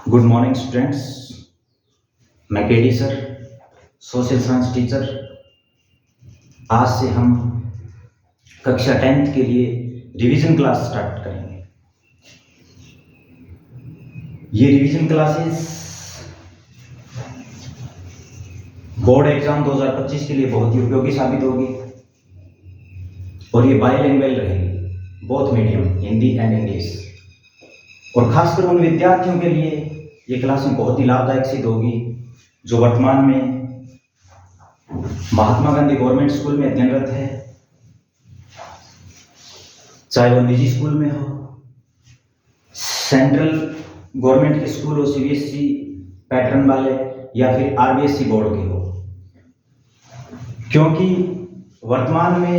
Good morning students. मैं K D sir, social science teacher. आज से हम कक्षा 10th के लिए रिवीजन क्लास स्टार्ट करेंगे। ये रिवीजन क्लासेस बोर्ड एग्जाम 2025 के लिए बहुत ही उपयोगी साबित होगी और ये बाईलिंगुअल रहेगी, both medium Hindi and English. और खासकर उन विद्यार्थियों के लिए ये क्लासें बहुत ही लाभदायक सिद्ध होगी जो वर्तमान में महात्मा गांधी गवर्नमेंट स्कूल में अध्ययनरत है, चाहे वो निजी स्कूल में हो, सेंट्रल गवर्नमेंट के स्कूल हो, सीबीएसई पैटर्न वाले, या फिर आरबीएसई बोर्ड के हो। क्योंकि वर्तमान में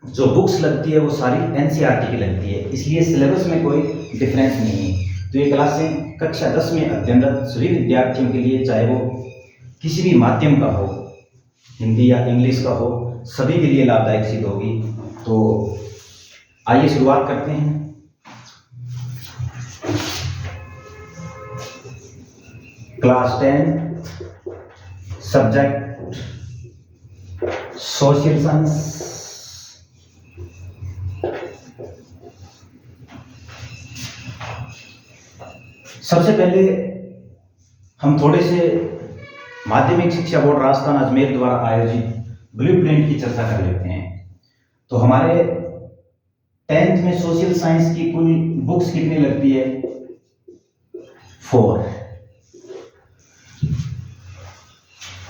जो बुक्स लगती है वो सारी एनसीईआरटी की लगती है, इसलिए सिलेबस में कोई डिफरेंस नहीं है। तो ये क्लासें कक्षा 10 में अध्ययनरत सभी विद्यार्थियों के लिए, चाहे वो किसी भी माध्यम का हो, हिंदी या इंग्लिश का हो, सभी के लिए लाभदायक सिद्ध होगी। तो आइए शुरुआत करते हैं। Class 10 subject social science. सबसे पहले हम थोड़े से माध्यमिक शिक्षा बोर्ड राजस्थान अजमेर द्वारा आयोजित ब्लूप्रिंट की चर्चा कर लेते हैं। तो हमारे 10th में सोशल साइंस की कुल बुक्स कितनी लगती है? 4।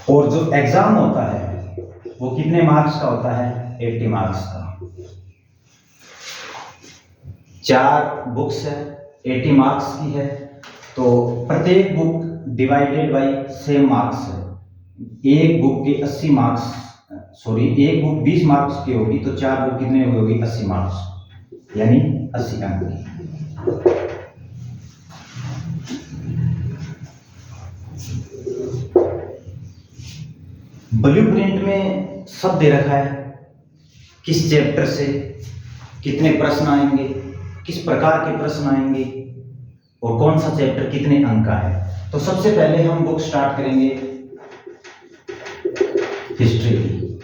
और जो एग्जाम होता है वो कितने मार्क्स का होता है? 80 मार्क्स का। 4 बुक्स है, 80 मार्क्स की है, तो प्रत्येक book divided by same marks है। एक बुक के 80 मार्क्स, एक बुक 20 मार्क्स की होगी तो 4 बुक कितने होगी? 80 मार्क्स, यानी 80 अंक की। ब्लूप्रिंट में सब दे रखा है, किस चैप्टर से कितने प्रश्न आएंगे, किस प्रकार के प्रश्न आएंगे और कौन सा चैप्टर कितने अंक का है। तो सबसे पहले हम बुक स्टार्ट करेंगे हिस्ट्री की,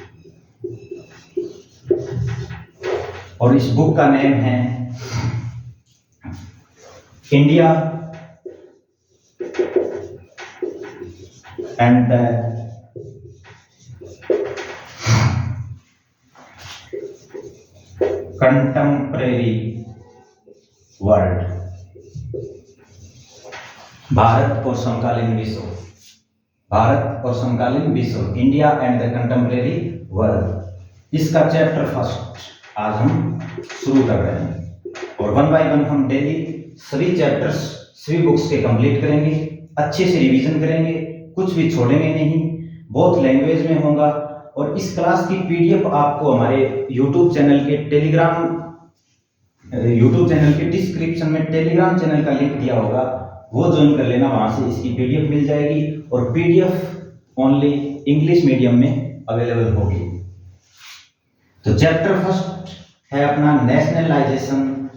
और इस बुक का नेम है India and the contemporary world. Bharat और समकालीन विश्व, भारत और समकालीन विश्व, India and the contemporary world. इसका चैप्टर फर्स्ट आज हम शुरू कर रहे हैं और 1 बाय 1 हम डेली सभी चैप्टर्स, सभी बुक्स के कंप्लीट करेंगे, अच्छे से रिवीजन करेंगे, कुछ भी छोड़ेंगे नहीं, बहुत लैंग्वेज में होगा। और इस क्लास की पीडीएफ आपको हमारे यूट्यूब चैनल के डिस्क्रिप्शन में टेलीग्राम चैनल का लिंक दिया होगा, वो ज्वाइन कर लेना, वहां से इसकी पीडीएफ मिल जाएगी। और पीडीएफ ओनली इंग्लिश मीडियम में अवेलेबल होगी। तो चैप्टर फर्स्ट है अपना नेशनलाइजेशन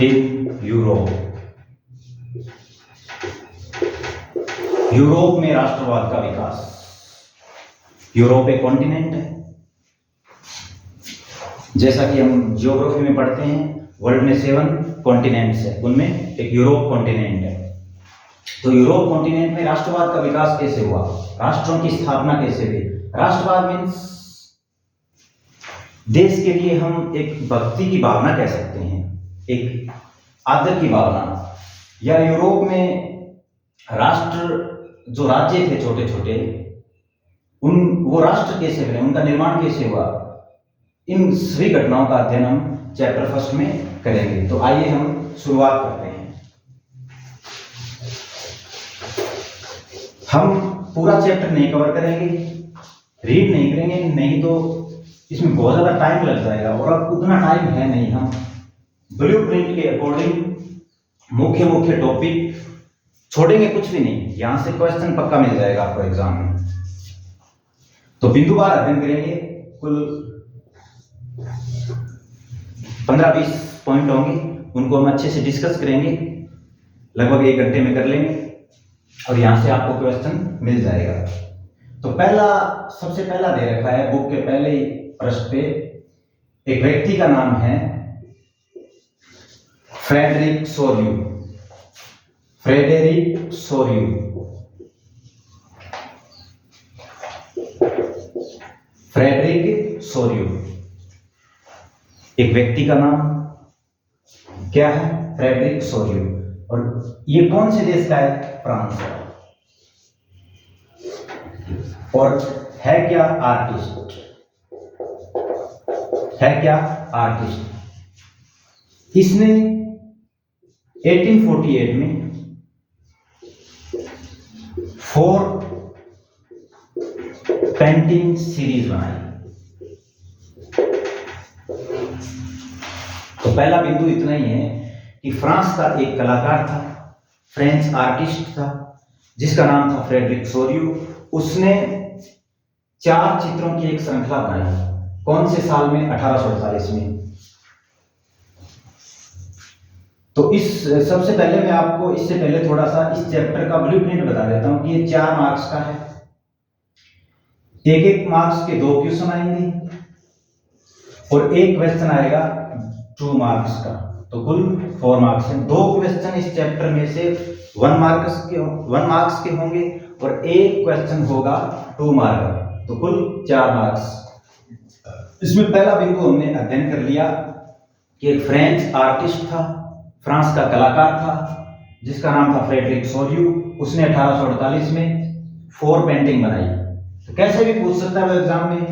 इन यूरोप। यूरोप में राष्ट्रवाद का विकास। यूरोप एक कॉन्टिनेंट है, जैसा कि हम ज्योग्राफी में पढ़ते हैं, वर्ल्ड में 7 कॉन्टिनेंट्स है, उनमें एक यूरोप कॉन्टिनेंट है। तो यूरोप कॉन्टिनेंट में राष्ट्रवाद का विकास कैसे हुआ, राष्ट्रों की स्थापना कैसे हुई? राष्ट्रवाद मीन्स देश के लिए हम एक भक्ति की भावना कह सकते हैं, एक आदर की भावना। या यूरोप में राष्ट्र, जो राज्य थे छोटे छोटे, वो राष्ट्र कैसे बने, उनका निर्माण कैसे हुआ, इन सभी घटनाओं का अध्ययन हम चैप्टर फर्स्ट में करेंगे। तो आइए हम शुरुआत करते हैं। हम पूरा चैप्टर नहीं कवर करेंगे, रीड नहीं करेंगे, नहीं तो इसमें बहुत ज्यादा टाइम लग जाएगा और अब उतना टाइम है नहीं। हम ब्लूप्रिंट के अकॉर्डिंग मुख्य मुख्य टॉपिक छोड़ेंगे, कुछ भी नहीं। यहां से क्वेश्चन पक्का मिल जाएगा आपको एग्जाम में। तो बिंदुवार अध्ययन करेंगे कुल 15-20 पॉइंट होंगे, उनको हम अच्छे से डिस्कस करेंगे, लगभग 1 घंटे में कर लेंगे और यहाँ से आपको क्वेश्चन मिल जाएगा। तो सबसे पहला दे रखा है बुक के पहले ही पृष्ठ पे, एक व्यक्ति का नाम है फ्रेडरिक सोर्यू। फ्रेडरिक सोर्यू, फ्रेडरिक सोर्यू एक व्यक्ति का नाम क्या है? फ्रेडरिक सोर्यू। और ये कौन से देश का है? फ्रांस का। और है क्या? आर्टिस्ट। है क्या? आर्टिस्ट। इसने 1848 में 4 पेंटिंग सीरीज बनाई। तो पहला बिंदु इतना ही है कि फ्रांस का एक कलाकार था, फ्रेंच आर्टिस्ट था, जिसका नाम था फ्रेडरिक सोर्यू। उसने 4 चित्रों की एक श्रृंखला बनाई। कौन से साल में? 1848 में। तो इस सबसे पहले मैं आपको इससे पहले थोड़ा सा इस चैप्टर का ब्लूप्रिंट बता देता हूं कि ये 4 मार्क्स का है। एक मार्क्स के 2 क्वेश्चन आएंगे और एक क्वेश्चन आएगा 2 मार्क्स का, तो कुल 4 मार्क्स हैं। 2 क्वेश्चन इस चैप्टर में से 1 मार्क्स के होंगे और एक क्वेश्चन होगा 2 मार्क्स का, तो कुल 4 मार्क्स। इसमें पहला बिंदु हमने अध्ययन कर लिया कि एक फ्रेंच आर्टिस्ट था, फ्रांस का कलाकार था, जिसका नाम था फ्रेडरिक सोर्यू। उसने 1848 में 4 पेंटिंग बनाई। तो कैसे भी पूछ सकता है वो एग्जाम में,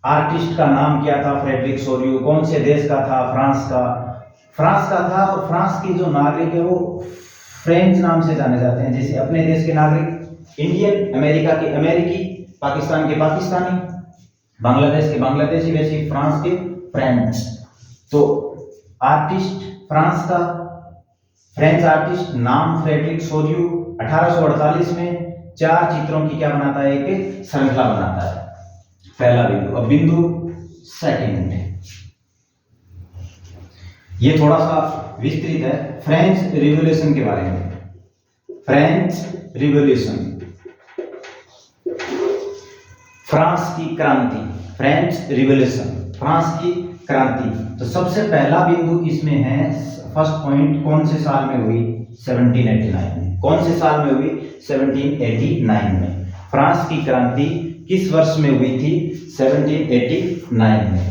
आर्टिस्ट का नाम क्या था? फ्रेडरिक सोर्यू। कौन से देश का था? फ्रांस का था। और फ्रांस की जो नागरिक है वो फ्रेंच नाम से जाने जाते हैं, जैसे अपने देश के नागरिक इंडियन, अमेरिका के अमेरिकी, पाकिस्तान के पाकिस्तानी, बांग्लादेश के बांग्लादेशी, वैसे फ्रांस के फ्रेंच। तो आर्टिस्ट फ्रांस का, फ्रेंच आर्टिस्ट, नाम फ्रेडरिक सोर्यू। 1848 में 4 चित्रों की क्या बनाता है? एक श्रृंखला बनाता है। पहला बिंदु। अब बिंदु सेकंड, ये थोड़ा सा विस्तृत है, फ्रेंच रिवॉल्यूशन के बारे में। फ्रेंच रिवॉल्यूशन, फ्रांस की क्रांति। फ्रेंच रिवॉल्यूशन, फ्रांस की क्रांति। तो सबसे पहला बिंदु इसमें है, फर्स्ट पॉइंट, कौन से साल में हुई? 1789 में। कौन से साल में हुई? 1789 में। फ्रांस की क्रांति किस वर्ष में हुई थी? 1789 में।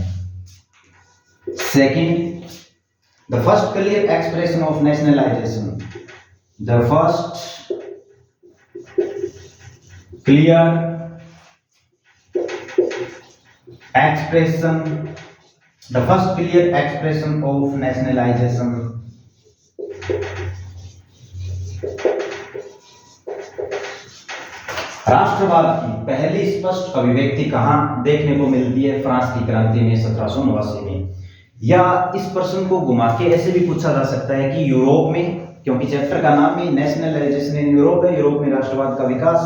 Second, the first clear expression of nationalisation. The first clear expression, the first clear expression of nationalization। राष्ट्रवाद की पहली स्पष्ट अभिव्यक्ति कहां देखने को मिलती है? फ्रांस की क्रांति में 1789 में। या इस प्रश्न को घुमा के ऐसे भी पूछा जा सकता है कि यूरोप में, क्योंकि चैप्टर का नाम ही नेशनलाइजेशन इन यूरोप है, यूरोप में राष्ट्रवाद का विकास,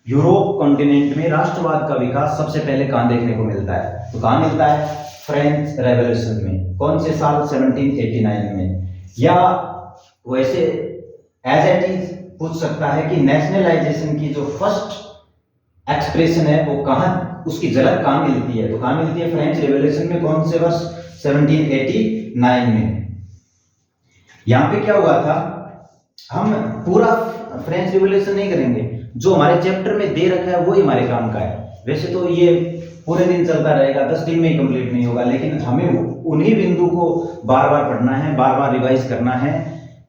यूरोप कॉन्टिनेंट में राष्ट्रवाद का विकास सबसे पहले कहां देखने को मिलता है? तो कहां मिलता है? फ्रेंच रेवोल्यूशन में। कौन से साल? 1789 में। या वैसे एज इट इज पूछ सकता है कि नेशनलाइजेशन की जो फर्स्ट एक्सप्रेशन है वो कहां, उसकी झलक कहां मिलती है? तो कहां मिलती है? फ्रेंच रेवोल्यूशन में। कौन से वर्ष? 1789 में। यहां पे क्या हुआ था, हम पूरा फ्रेंच रिवॉल्यूशन नहीं करेंगे, जो हमारे चैप्टर में दे रखा है वही हमारे काम का है। वैसे तो ये पूरे दिन चलता रहेगा, 10 दिन में ही कंप्लीट नहीं होगा, लेकिन हमें उन्हीं बिंदु को बार बार पढ़ना है, बार बार रिवाइज करना है,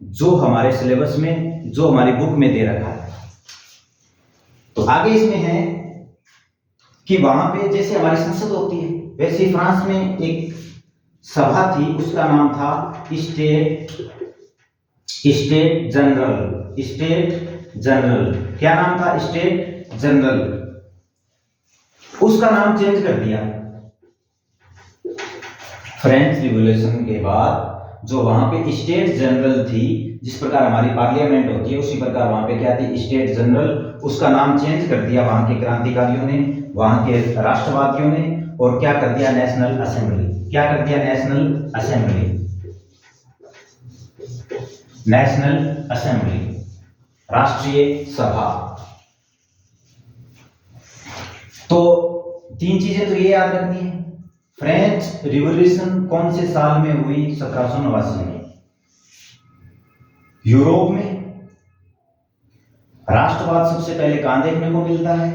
जो हमारे सिलेबस में, जो हमारी बुक में दे रखा है। तो आगे इसमें है कि वहां पे जैसे हमारी संसद होती है, वैसे ही फ्रांस में एक सभा थी, उसका नाम था स्टेट जनरल। क्या नाम था? State general. उसका नाम चेंज कर दिया फ्रेंच रिवॉल्यूशन के बाद। जो वहां पे स्टेट जनरल थी, जिस प्रकार हमारी पार्लियामेंट होती है उसी प्रकार वहां पे क्या थी? State general. उसका नाम चेंज कर दिया वहां के क्रांतिकारियों ने, वहां के राष्ट्रवादियों ने, और क्या कर दिया? National assembly. क्या कर दिया? नेशनल असेंबली, नेशनल असेंबली, राष्ट्रीय सभा। तो तीन चीजें तो ये याद रखनी है। फ्रेंच रिवॉल्यूशन कौन से साल में हुई? 1789 में। यूरोप में राष्ट्रवाद सबसे पहले कहां देखने को मिलता है,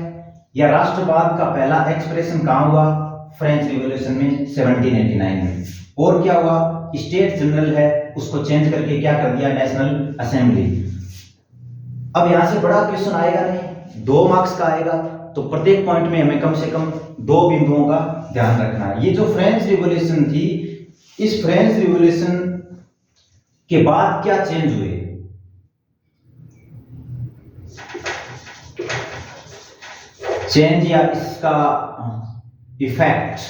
या राष्ट्रवाद का पहला एक्सप्रेशन कहां हुआ? फ्रेंच रिवॉल्यूशन में 1789 में। और क्या हुआ? स्टेट जनरल है उसको चेंज करके क्या कर दिया? National assembly. अब यहां से बड़ा क्वेश्चन आएगा नहीं, 2 मार्क्स का आएगा, तो प्रत्येक पॉइंट में हमें कम से कम 2 बिंदुओं का ध्यान रखना है। ये जो फ्रेंच रिवॉल्यूशन थी, इस फ्रेंच रिवॉल्यूशन के बाद क्या चेंज हुए? चेंज या इसका इफेक्ट,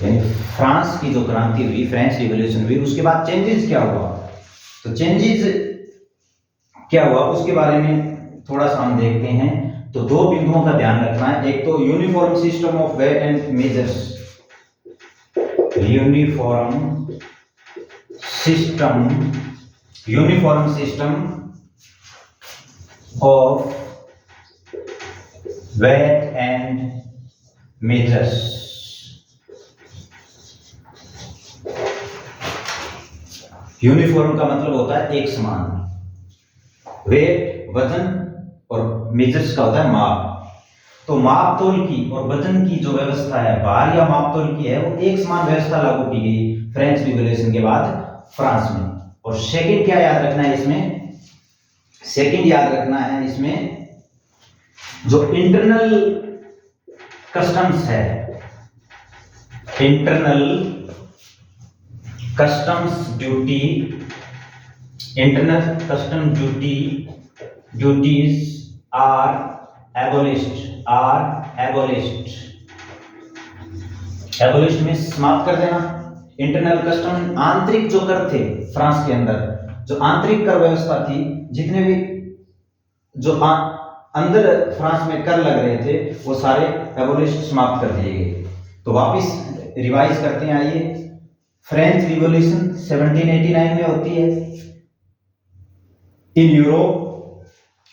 यानी फ्रांस की जो क्रांति हुई, फ्रेंच रिवॉल्यूशन हुई, उसके बाद चेंजेस क्या हुआ? तो चेंजेस क्या हुआ उसके बारे में थोड़ा सा हम देखते हैं। तो 2 बिंदुओं का ध्यान रखना है। एक तो uniform system of weight and measures, uniform system of weight and measures. Uniform का मतलब होता है एक समान, वेट वजन, और मेजर्स का होता है माप। तो माप तोल की और वजन की जो व्यवस्था है, भार या माप तोल की है, वो एक समान व्यवस्था लागू की गई फ्रेंच रिवॉल्यूशन के बाद फ्रांस में। और सेकंड क्या याद रखना है इसमें? सेकंड याद रखना है इसमें जो इंटरनल कस्टम्स है, internal customs duty, internal custom duties are abolished, abolished में समाप्त कर देना। इंटरनल कस्टम, आंतरिक जो कर थे फ्रांस के अंदर, जो आंतरिक कर व्यवस्था थी, जितने भी जो अंदर फ्रांस में कर लग रहे थे, वो सारे एबोलिश्ड, समाप्त कर दिए गए। तो वापिस रिवाइज करते हैं, आइए। फ्रेंच रिवॉल्यूशन 1789 में होती है। इन यूरोप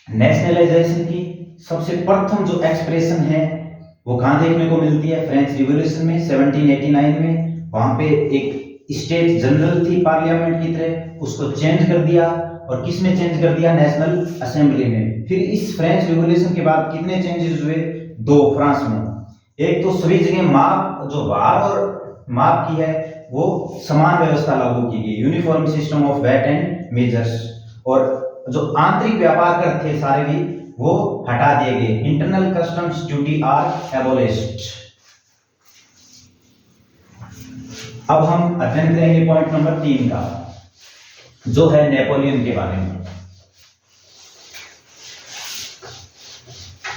नेशनलाइजेशन की सबसे प्रथम जो एक्सप्रेशन है वो कहां देखने को मिलती है? फ्रेंच रिवॉल्यूशन में 1789 में। वहां पे एक स्टेट जनरल थी पार्लियामेंट की तरह, उसको चेंज कर दिया। और किसने चेंज कर दिया? नेशनल असेंबली में। फिर इस फ्रेंच रिवॉल्यूशन के बाद कितने चेंजेस हुए? 2 फ्रांस में। एक तो सभी जगह माप, जो भार और माप की है, वो समान व्यवस्था लागू की गई, uniform system of weight and measures. और जो आंतरिक व्यापार कर थे सारे भी वो हटा दिए गए, internal customs duty are abolished. अब हम अध्ययन करेंगे पॉइंट नंबर 3 का, जो है नेपोलियन के बारे में।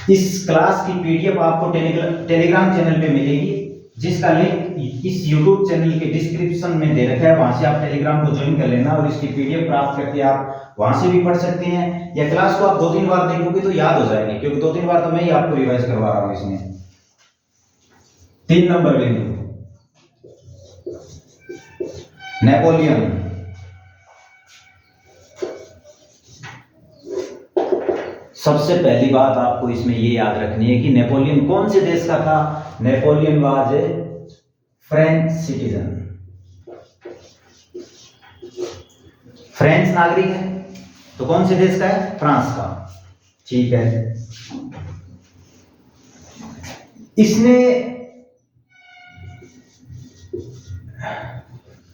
इस क्लास की पीडीएफ आपको टेलीग्राम चैनल पे मिलेगी, जिसका लिंक इस यूट्यूब चैनल के डिस्क्रिप्शन में दे रखा है। वहां से आप टेलीग्राम को ज्वाइन कर लेना और इसकी पीडीएफ प्राप्त करके आप वहां से भी पढ़ सकते हैं, या क्लास को आप 2-3 बार देखोगे तो याद हो जाएगी, क्योंकि 2-3 बार तो मैं ही आपको रिवाइज करवा रहा हूं इसमें। 3 नंबर बिंदु, नेपोलियन। सबसे पहली बात आपको इसमें ये याद रखनी है कि नेपोलियन कौन से देश का था? Napoleon was a French citizen, French नागरिक है। तो कौन से देश का है? फ्रांस का। ठीक है। इसने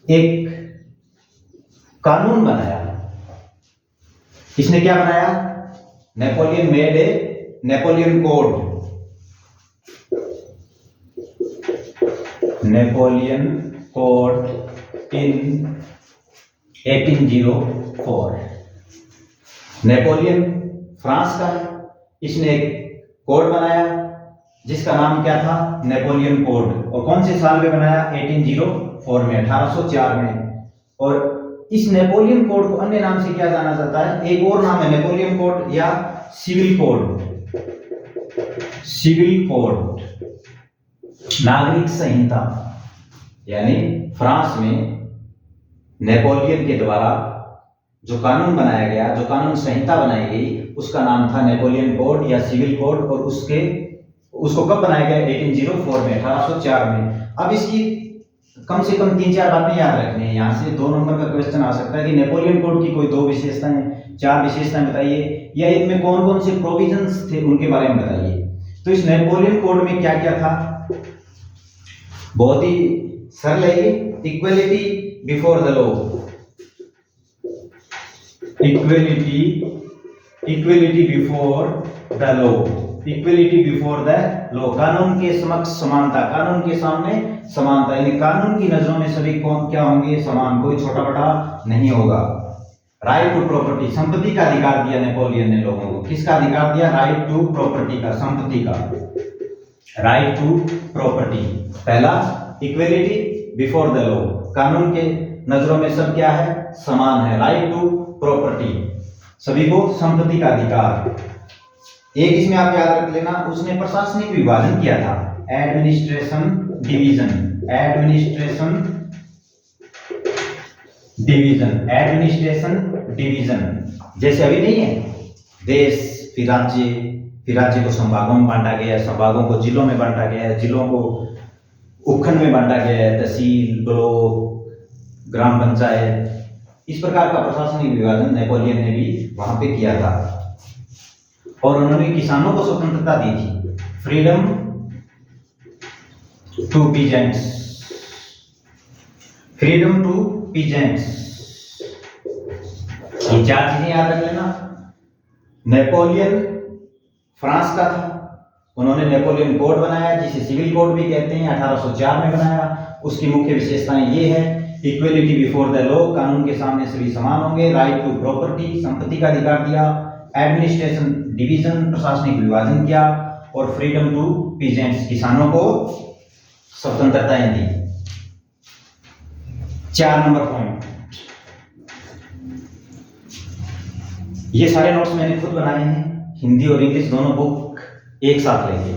एक कानून बनाया। इसने क्या बनाया? Napoleon made a Napoleon code, Napoleon code in 1804। Napoleon France का है, इसने एक कोड बनाया जिसका नाम क्या था? Napoleon code. और कौन से साल में बनाया? 1804 में, 1804 में। और इस नेपोलियन कोड को अन्य नाम से क्या जाना जाता है? एक और नाम है नेपोलियन कोड या सिविल कोड, सिविल कोड, नागरिक संहिता। यानी फ्रांस में नेपोलियन के द्वारा जो कानून बनाया गया, जो कानून संहिता बनाई गई, उसका नाम था नेपोलियन कोड या सिविल कोड। और उसको कब बनाया गया? 1804 में, 1804 में। अब इसकी कम से कम 3-4 बातें याद रखनी है। यहाँ से 2 नंबर का क्वेश्चन आ सकता है कि नेपोलियन कोड की कोई 2 विशेषताएं, 4 विशेषताएं बताइए, या इनमें कौन कौन से प्रोविजंस थे उनके बारे में बताइए। तो इस नेपोलियन कोड में क्या क्या था? बहुत ही सरल है ये। Equality before the law, equality before the law, equality before the law, कानून के समक्ष समानता, कानून के सामने समानता, यानी कानून की नजरों में सभी कौन क्या होंगे? समान, कोई छोटा बड़ा नहीं होगा। राइट टू प्रॉपर्टी, संपत्ति का अधिकार दिया नेपोलियन ने लोगों को। किसका अधिकार दिया? राइट टू प्रॉपर्टी का, संपत्ति का, राइट टू प्रॉपर्टी। पहला, इक्वलिटी बिफोर द लॉ, कानून के नजरों में सब क्या है? समान है। राइट टू प्रॉपर्टी, सभी को संपत्ति का अधिकार। एक इसमें आप याद रख लेना, उसने प्रशासनिक विभाजन किया था, administration division, administration division, administration division. जैसे अभी नहीं है देश, फिर राज्य को संभागों में बांटा गया, संभागों को जिलों में बांटा गया, जिलों को उपखंड में बांटा गया, तहसील, ब्लॉक, ग्राम पंचायत। इस प्रकार का प्रशासनिक विभाजन नेपोलियन ने भी वहां पे किया था। और उन्होंने किसानों को स्वतंत्रता दी थी, freedom to peasants, freedom to peasants. ये 4 चीजें याद रख लेना। नेपोलियन फ्रांस का था, उन्होंने नेपोलियन कोड बनाया जिसे सिविल कोड भी कहते हैं, 1804 में बनाया। उसकी मुख्य विशेषताएं ये है: इक्वलिटी बिफोर द लॉ, कानून के सामने सभी समान होंगे। राइट टू प्रॉपर्टी, संपत्ति का अधिकार दिया। एडमिनिस्ट्रेशन डिवीजन, प्रशासनिक विभाजन किया। और फ्रीडम टू पीजेंट्स, किसानों को स्वतंत्रताएं दी। 4 नंबर पॉइंट। ये सारे नोट्स मैंने खुद बनाए हैं, हिंदी और इंग्लिश दोनों बुक एक साथ लेंगे।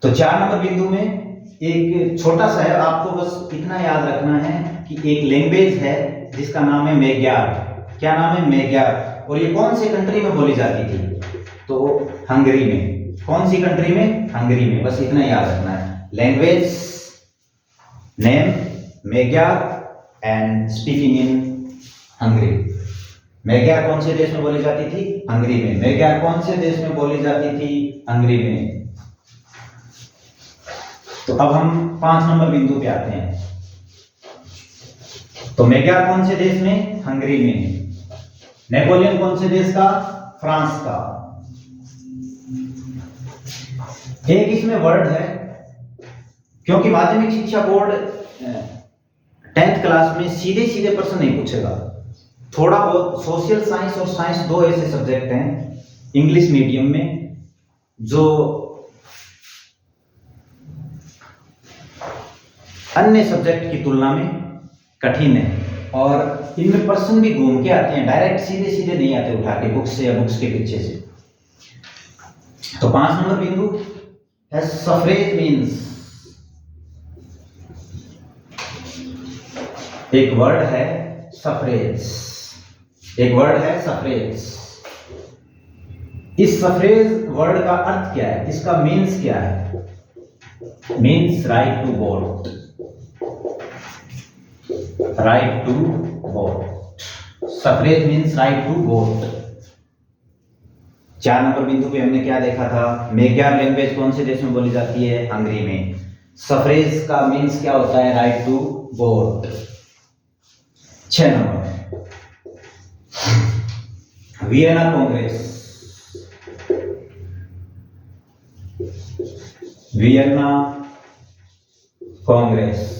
तो 4 नंबर बिंदु में एक छोटा सा है, आपको बस इतना याद रखना है कि एक लैंग्वेज है जिसका नाम है मैग्यार। क्या नाम है? मैग्यार। और ये कौन सी कंट्री में बोली जाती थी? तो हंगरी में। कौन सी कंट्री में? हंगरी में। बस इतना याद रखना है। Language name Magyar and speaking in Hungary. Magyar कौन से देश में बोली जाती थी? हंगरी में। मैग्यार कौन से देश में बोली जाती थी? हंगरी में। तो अब हम 5 नंबर बिंदु पे आते हैं। तो मैग्यार कौन से देश में? हंगरी में। नेपोलियन कौन से देश का? फ्रांस का। एक इसमें वर्ड है, क्योंकि माध्यमिक शिक्षा बोर्ड 10th क्लास में सीधे सीधे प्रश्न नहीं पूछेगा। थोड़ा बहुत सोशल साइंस और साइंस 2 ऐसे सब्जेक्ट हैं इंग्लिश मीडियम में जो अन्य सब्जेक्ट की तुलना में कठिन है, और इनमें प्रश्न भी घूम के आते हैं, डायरेक्ट सीधे सीधे नहीं आते उठा के बुक्स से या बुक्स के पीछे से। तो 5 नंबर बिंदु है सफरेज मीन्स। एक वर्ड है सफरेज, एक वर्ड है सफरेज। इस सफरेज वर्ड का अर्थ क्या है? इसका मीन्स क्या है? Means right to vote, right to vote. Suffrage means right to vote. 4 number बिंदु पे हमने क्या देखा था? मैग्यार लैंग्वेज कौन से देश में बोली जाती है? हंगरी में। सफरेज का मीन्स क्या होता है? Right to vote. 6 number, Vienna congress. Vienna congress,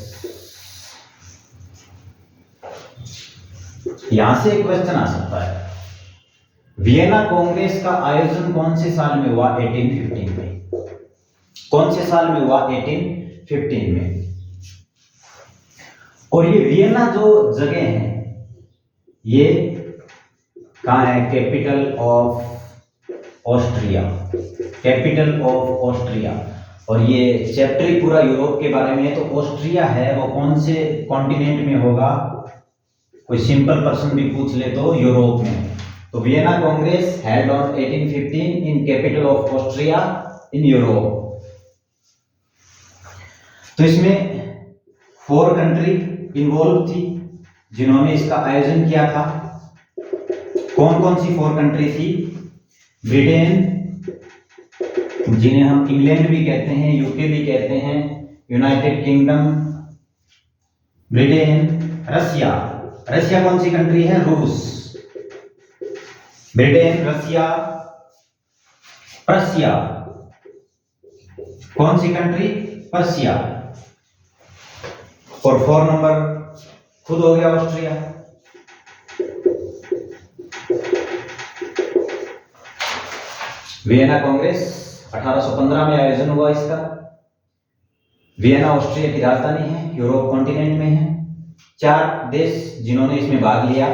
यहां से एक क्वेश्चन आ सकता है। वियना कांग्रेस का आयोजन कौन से साल में हुआ? 1815 में। कौन से साल में हुआ? 1815 में। और ये वियना जो जगह है ये कहां है? Capital of Austria, capital of Austria. और ये चैप्टर ही पूरा यूरोप के बारे में है। तो ऑस्ट्रिया है वो कौन से कॉन्टिनेंट में होगा, कोई सिंपल पर्सन भी पूछ ले तो यूरोप में। तो Vienna Congress held on 1815 in capital of Austria in Europe. तो इसमें 4 कंट्री इन्वॉल्व थी जिन्होंने इसका आयोजन किया था। कौन कौन सी 4 कंट्री थी? ब्रिटेन, जिन्हें हम इंग्लैंड भी कहते हैं, यूके भी कहते हैं, यूनाइटेड किंगडम, ब्रिटेन, रसिया। रसिया कौन सी कंट्री है? रूस। ब्रिटेन, रसिया, प्रसिया। कौन सी कंट्री? पर्सिया। और 4 नंबर खुद हो गया ऑस्ट्रिया। वियना कांग्रेस 1815 में आयोजन हुआ इसका। वियना ऑस्ट्रिया की राजधानी है, यूरोप कॉन्टिनेंट में है। 4 देश जिन्होंने इसमें भाग लिया,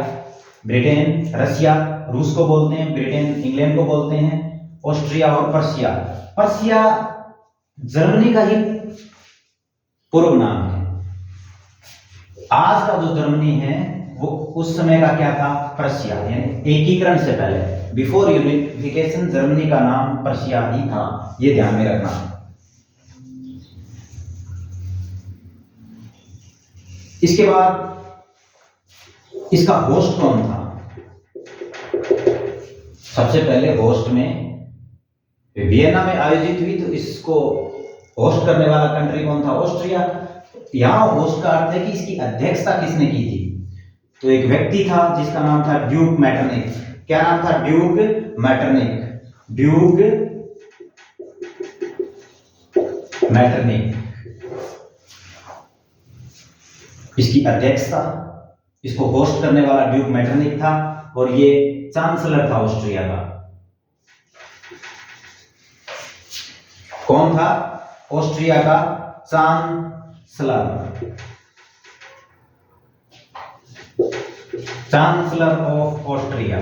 ब्रिटेन, रसिया रूस को बोलते हैं, ब्रिटेन इंग्लैंड को बोलते हैं, ऑस्ट्रिया और पर्सिया। पर्सिया जर्मनी का ही पूर्व नाम है। आज का जो जर्मनी है वो उस समय का क्या था? पर्सिया, यानी एकीकरण से पहले, बिफोर यूनिफिकेशन जर्मनी का नाम पर्सिया ही था। ये ध्यान में रखना। इसके बाद इसका होस्ट कौन था? सबसे पहले होस्ट में वियना में आयोजित हुई, तो इसको होस्ट करने वाला कंट्री कौन था? ऑस्ट्रिया। यहां होस्ट का अर्थ है कि इसकी अध्यक्षता किसने की थी? तो एक व्यक्ति था जिसका नाम था ड्यूक मैटरनिक। क्या नाम था? Duke Metternich. ड्यूक मैटरनिक इसकी अध्यक्षता, इसको होस्ट करने वाला ड्यूक मैटरनिक था, और ये चांसलर था ऑस्ट्रिया का। कौन था? ऑस्ट्रिया का chancellor, chancellor of Austria.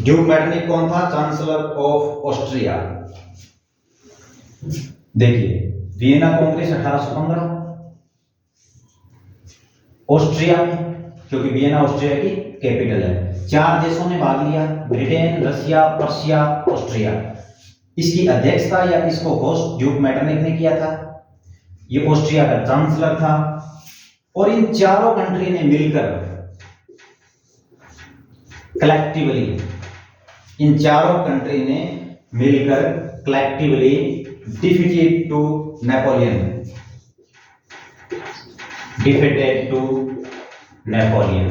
Duke Metternich कौन था? Chancellor of Austria. देखिए, वियना कांग्रेस 1815 ऑस्ट्रिया में, क्योंकि वियना ऑस्ट्रिया की कैपिटल है। 4 देशों ने भाग लिया, ब्रिटेन, रसिया, पर्सिया, ऑस्ट्रिया। इसकी अध्यक्षता या इसको होस्ट ड्यूक मैटरनिक ने किया था। ये ऑस्ट्रिया का चांसलर था, और इन चारों कंट्री ने मिलकर कलेक्टिवली, इन चारों कंट्री ने मिलकर collectively defeated to Napoleon, defeated to Napoleon.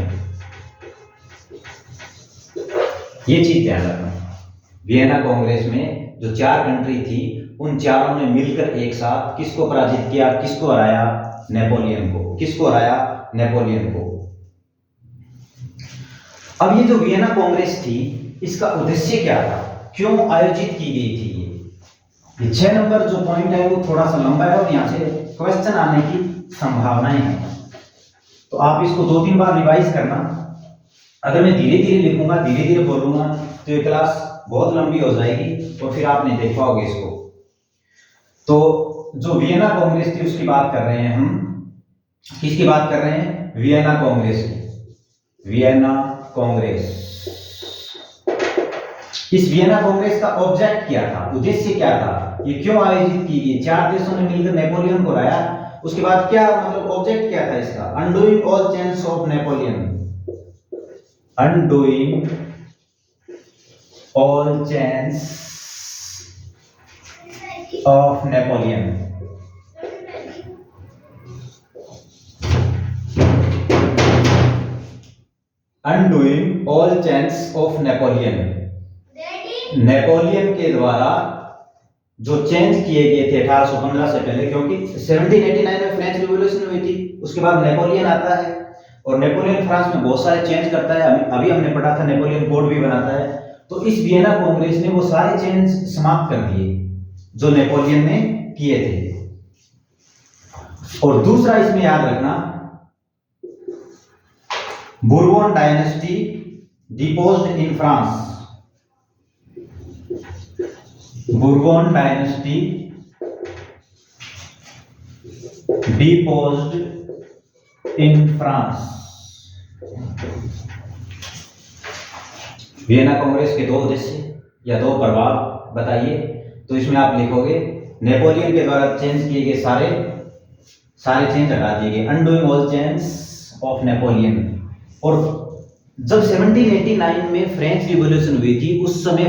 ये चीज ध्यान रखना। वियना कांग्रेस में जो 4 कंट्री थी, उन चारों ने मिलकर एक साथ किसको पराजित किया? किसको हराया? नेपोलियन को। किसको हराया? नेपोलियन को। अब ये जो वियना कांग्रेस थी, इसका उद्देश्य क्या था? क्यों आयोजित की गई थी? ये 6 नंबर जो पॉइंट है वो थोड़ा सा लंबा है, और यहां से क्वेश्चन आने की संभावनाएं हैं। तो आप इसको 2-3 बार रिवाइज करना। अगर मैं धीरे धीरे लिखूंगा, धीरे धीरे बोलूंगा, तो ये क्लास बहुत लंबी हो जाएगी और फिर आप नहीं देख पाओगे इसको। तो जो वियना कांग्रेस थी उसकी बात कर रहे हैं हम। किसकी बात कर रहे हैं? वियना कांग्रेस की। वियना कांग्रेस। इस वियना कांग्रेस का ऑब्जेक्ट क्या था? उद्देश्य क्या था? ये क्यों आयोजित की गई? 4 देशों ने मिलकर नेपोलियन को हराया। उसके बाद क्या मतलब ऑब्जेक्ट क्या था इसका? Undoing all change of Napoleon. Undoing all change of Napoleon. Undoing all change of Napoleon. Napoleon के द्वारा जो चेंज किए गए थे 1815 से पहले, क्योंकि 1789 में फ्रेंच रिवॉल्यूशन हुई थी, उसके बाद नेपोलियन आता है, और नेपोलियन फ्रांस में बहुत सारे चेंज करता है। अभी हमने पढ़ा था नेपोलियन कोड भी बनाता है। तो इस वियना कांग्रेस ने वो सारे चेंज समाप्त कर दिए जो नेपोलियन ने किए थे। और दूसरा इसमें याद रखना, Bourbon dynasty deposed in France. Bourbon dynasty deposed in France। Vienna Congress के दो उद्देश्य या दो प्रभाव बताइए। तो इसमें आप लिखोगे नेपोलियन के द्वारा चेंज किए गए सारे चेंज हटा दिए गए, undoing all change of Napoleon. और जब 1789 में फ्रेंच रिवॉल्यूशन हुई थी, उस समय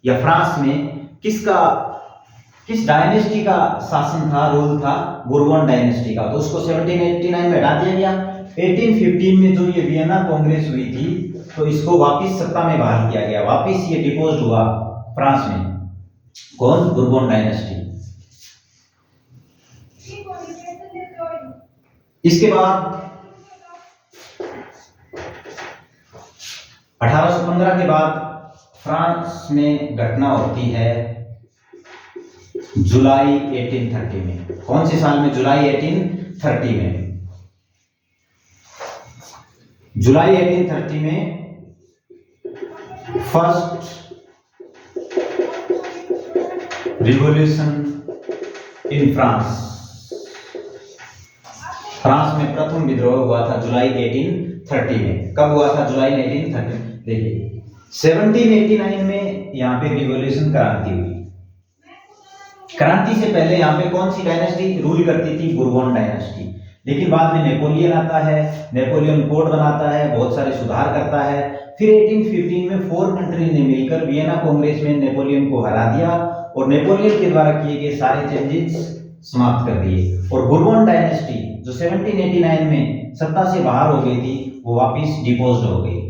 फ्रांस में किस डायनेस्टी का शासन था, रूल था? बुर्बन डायनेस्टी का। तो उसको 1789 में हटा दिया गया। 1815 में जो ये वियना कांग्रेस हुई थी, तो इसको वापस सत्ता में बहाल किया गया, वापस ये डिपोज हुआ फ्रांस में। कौन? बुर्बन डायनेस्टी। इसके बाद 1815 के बाद फ्रांस में घटना होती है जुलाई 1830 में। कौन से साल में? जुलाई 1830 में। जुलाई 1830 में first revolution in France. France में प्रथम विद्रोह हुआ था जुलाई 1830 में। कब हुआ था? जुलाई 1830। देखिए 1789 में यहाँ पे रिवॉल्यूशन क्रांति हुई। क्रांति से पहले यहाँ पे कौन सी डायनेस्टी रूल करती थी? बुर्बन डायनेस्टी। लेकिन बाद में नेपोलियन आता है, नेपोलियन कोड बनाता है, बहुत सारे सुधार करता है। फिर 1815 में 4 कंट्री ने मिलकर वियना कांग्रेस में नेपोलियन को हरा दिया और नेपोलियन के द्वारा किए गए सारे चेंजेस समाप्त कर दिए। और बुर्बन डायनेस्टी जो 1789 में सत्ता से बाहर हो गई थी, वो वापस डिपोज हो गई।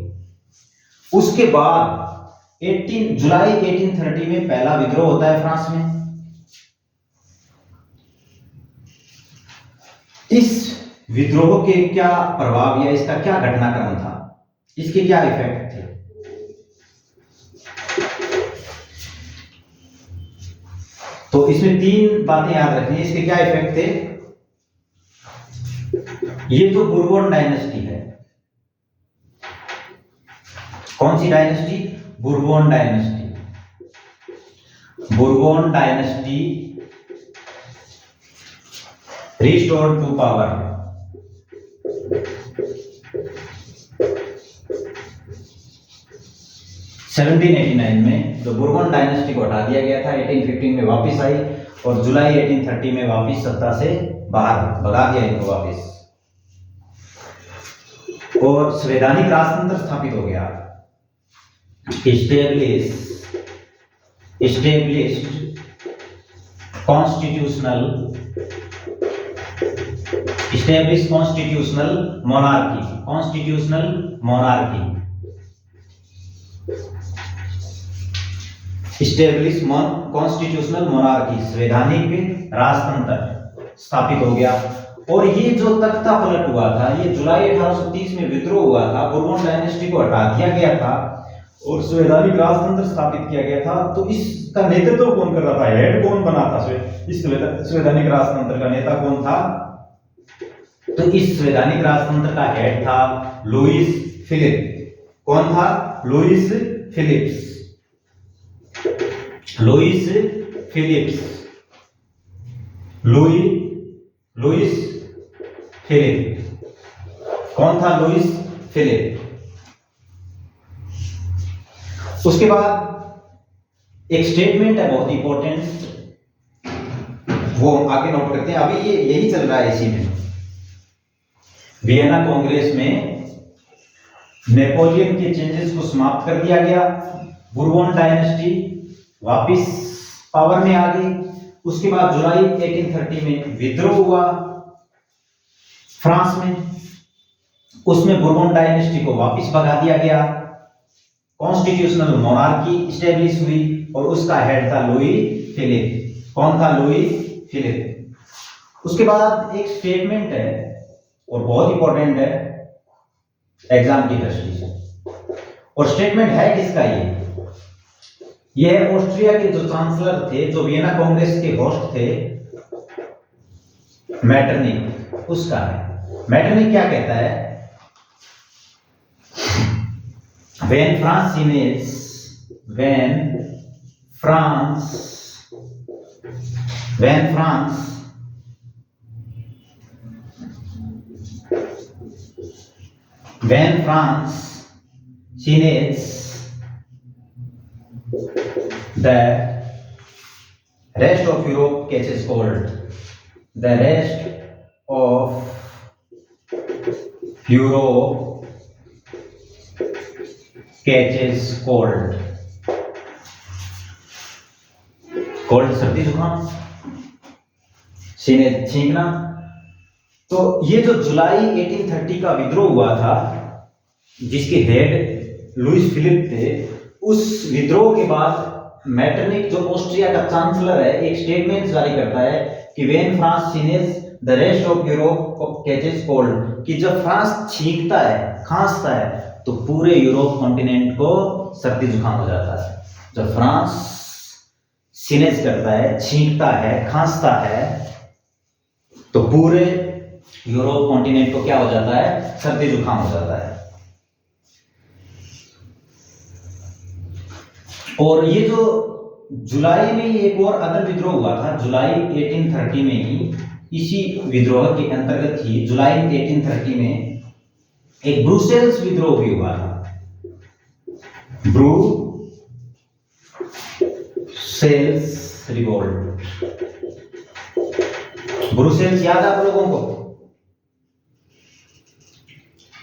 उसके बाद जुलाई 1830 में पहला विद्रोह होता है फ्रांस में। इस विद्रोह के क्या प्रभाव या इसका क्या घटनाक्रम था, इसके क्या इफेक्ट थे? तो इसमें 3 बातें याद रखनी है। इसके क्या इफेक्ट थे? ये जो बुर्बन डायनेस्टी है, कौन सी dynasty? Bourbon dynasty. Bourbon dynasty restored to power. Seventeen 1889 में जो बुर्बन डायनेस्टी को हटा दिया गया था, 1815 में वापस आई और जुलाई 1830 में वापस सत्ता से बाहर भगा दिया इनको वापस, और संवैधानिक राजतंत्र स्थापित हो गया। established constitutional monarchy। संवैधानिक राजतंत्र स्थापित हो गया। और ये जो तख्ता पलट हुआ था, ये जुलाई 1830 में विद्रोह हुआ था, बुर्बन डायनेस्टी को हटा दिया गया था और संवैधानिक राजतंत्र स्थापित किया गया था। तो इसका नेतृत्व कौन कर रहा था? हेड कौन बना था? इस संवैधानिक राजतंत्र का नेता कौन था? तो इस संवैधानिक राजतंत्र का हेड था लुईस फिलिप। कौन था? Louis Philips. कौन था? Louis Philippe. उसके बाद एक स्टेटमेंट है बहुत इंपॉर्टेंट, वो आगे नोट करते हैं। अभी ये यही चल रहा है इसी में। वियना कांग्रेस में नेपोलियन के चेंजेस को समाप्त कर दिया गया, बुर्बन डायनेस्टी वापस पावर में आ गई। उसके बाद जुलाई 1830 में विद्रोह हुआ फ्रांस में, उसमें बुर्बन डायनेस्टी को वापस भगा दिया गया, कॉन्स्टिट्यूशनल मोनार्की स्टैब्लिश हुई और उसका हेड था लुई फिलिप। कौन था? Louis Philippe. उसके बाद एक स्टेटमेंट है और बहुत इंपॉर्टेंट है एग्जाम की दृष्टि से, और स्टेटमेंट है किसका? ये ऑस्ट्रिया के जो चांसलर थे, जो वियना कांग्रेस के होस्ट थे, मैटरनिक, उसका है। मैटरनिक क्या कहता है? When France, when France sieges the rest of Europe catches cold. The rest of Europe catches cold. Cold सर्दी जुकाम, सीने छींकना। तो ये जो जुलाई 1830 का विद्रोह हुआ था, जिसके हेड लुईस फिलिप थे, उस विद्रोह के बाद मेटरनिक जो ऑस्ट्रिया का चांसलर है, एक स्टेटमेंट जारी करता है कि when France sneezes the rest of Europe catches cold, कि जब फ्रांस छींकता है, खांसता है, तो पूरे यूरोप कॉन्टिनेंट को सर्दी जुकाम हो जाता है। जब फ्रांस सीनेज करता है, छींकता है, खांसता है, तो पूरे यूरोप कॉन्टिनेंट को क्या हो जाता है? सर्दी जुकाम हो जाता है। और ये जो जुलाई में ही एक और अदर विद्रोह हुआ था, जुलाई 1830 में ही, इसी विद्रोह के अंतर्गत ही जुलाई 1830 में एक ब्रुसेल्स विद्रोह भी हुआ था। Brussels revolt. ब्रुसेल्स याद है आप लोगों को?